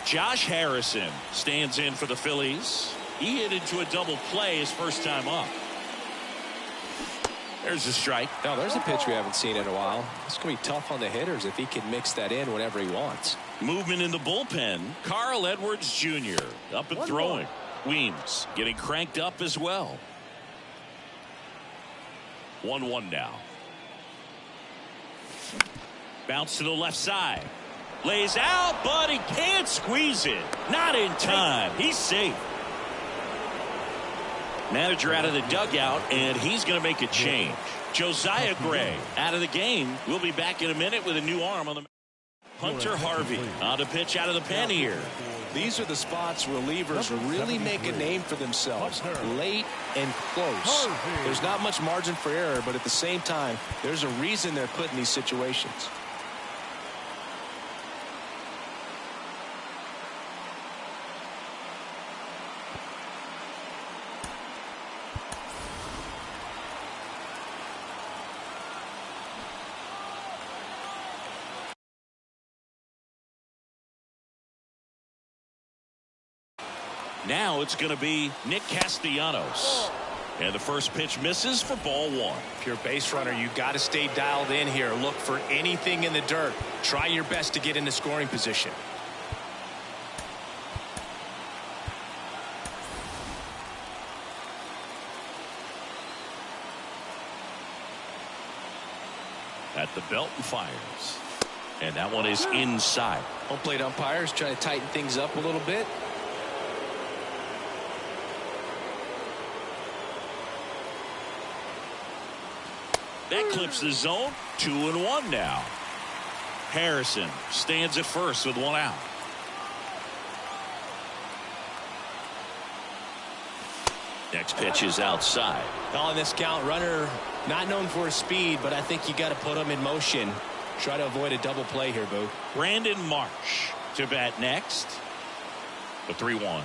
Josh Harrison stands in for the Phillies. He hit into a double play his first time up. There's a strike. Now there's a pitch we haven't seen in a while. It's going to be tough on the hitters if he can mix that in whenever he wants. Movement in the bullpen. Carl Edwards Jr. up and throwing. Weems getting cranked up as well. 1-1 now. Bounce to the left side. Lays out, but he can't squeeze it. Not in time. He's safe. Manager out of the dugout, and he's going to make a change. Josiah Gray out of the game. We'll be back in a minute with a new arm on the. Hunter Harvey on the pitch out of the pen here. These are the spots relievers really make a name for themselves. Late and close. There's not much margin for error, but at the same time, there's a reason they're put in these situations. Now it's going to be Nick Castellanos. And the first pitch misses for ball one. If you're a base runner, you got to stay dialed in here. Look for anything in the dirt. Try your best to get into scoring position. At the belt and fires. And that one is inside. Home plate umpires try to tighten things up a little bit. That clips the zone. 2-1 now. Harrison stands at first with one out. Next pitch is outside. On this count, runner not known for his speed, but I think you got to put him in motion. Try to avoid a double play here, Boo. Brandon Marsh to bat next. The 3-1.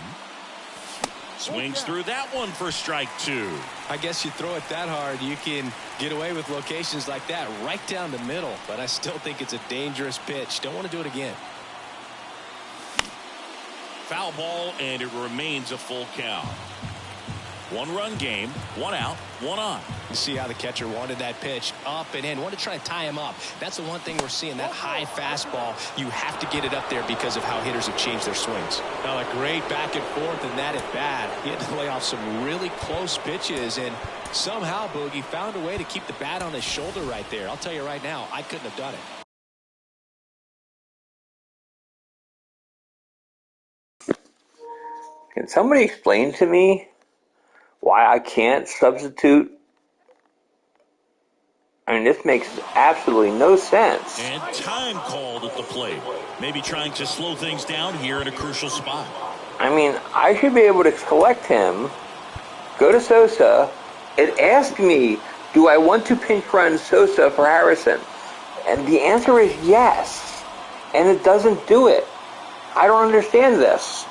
Swings through that one for strike two. I guess you throw it that hard, you can get away with locations like that right down the middle. But I still think it's a dangerous pitch. Don't want to do it again. Foul ball, and it remains a full count. 1-run game, 1 out, 1 on. You see how the catcher wanted that pitch up and in. Want to try to tie him up. That's the one thing we're seeing. That high fastball, you have to get it up there because of how hitters have changed their swings. Now, a great back and forth and that at bat. He had to lay off some really close pitches, and somehow Boogie found a way to keep the bat on his shoulder right there. I'll tell you right now, I couldn't have done it. Can somebody explain to me why I can't substitute? I mean, this makes absolutely no sense. And time called at the plate. Maybe trying to slow things down here in a crucial spot. I mean, I should be able to select him, go to Sosa, and ask me, do I want to pinch run Sosa for Harrison? And the answer is yes. And it doesn't do it. I don't understand this.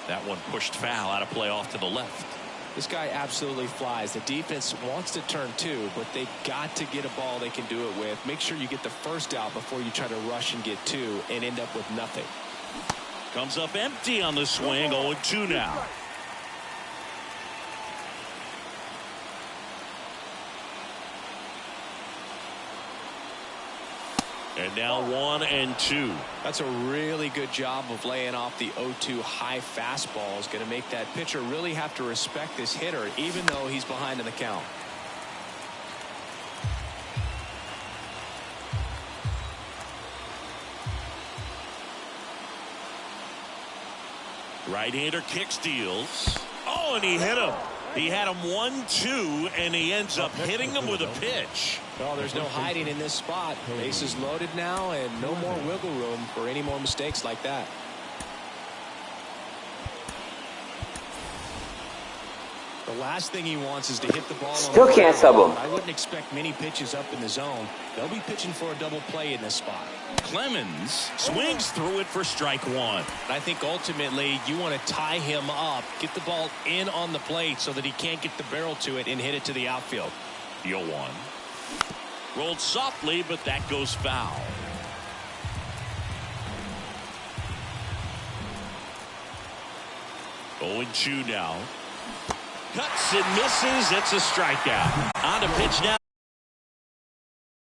That one pushed foul, out of play off to the left. This guy absolutely flies. The defense wants to turn two, but they got to get a ball they can do it with. Make sure you get the first out before you try to rush and get two and end up with nothing. Comes up empty on the swing. 0-2 now. And now 1-2. That's a really good job of laying off the 0-2 high fastball. Is going to make that pitcher really have to respect this hitter, even though he's behind in the count. Right-hander kick steals. Oh, and he hit him. He had him 1-2, and he ends up hitting him with a pitch. Well, there's no hiding in this spot. Bases loaded now, and no more wiggle room for any more mistakes like that. The last thing he wants is to hit the ball. Still can't sub him. I wouldn't expect many pitches up in the zone. They'll be pitching for a double play in this spot. Clemens swings through it for strike one. I think ultimately you want to tie him up, get the ball in on the plate so that he can't get the barrel to it and hit it to the outfield. 0-1. Rolled softly, but that goes foul. 0-2 now. Cuts and misses. It's a strikeout. On to pitch now.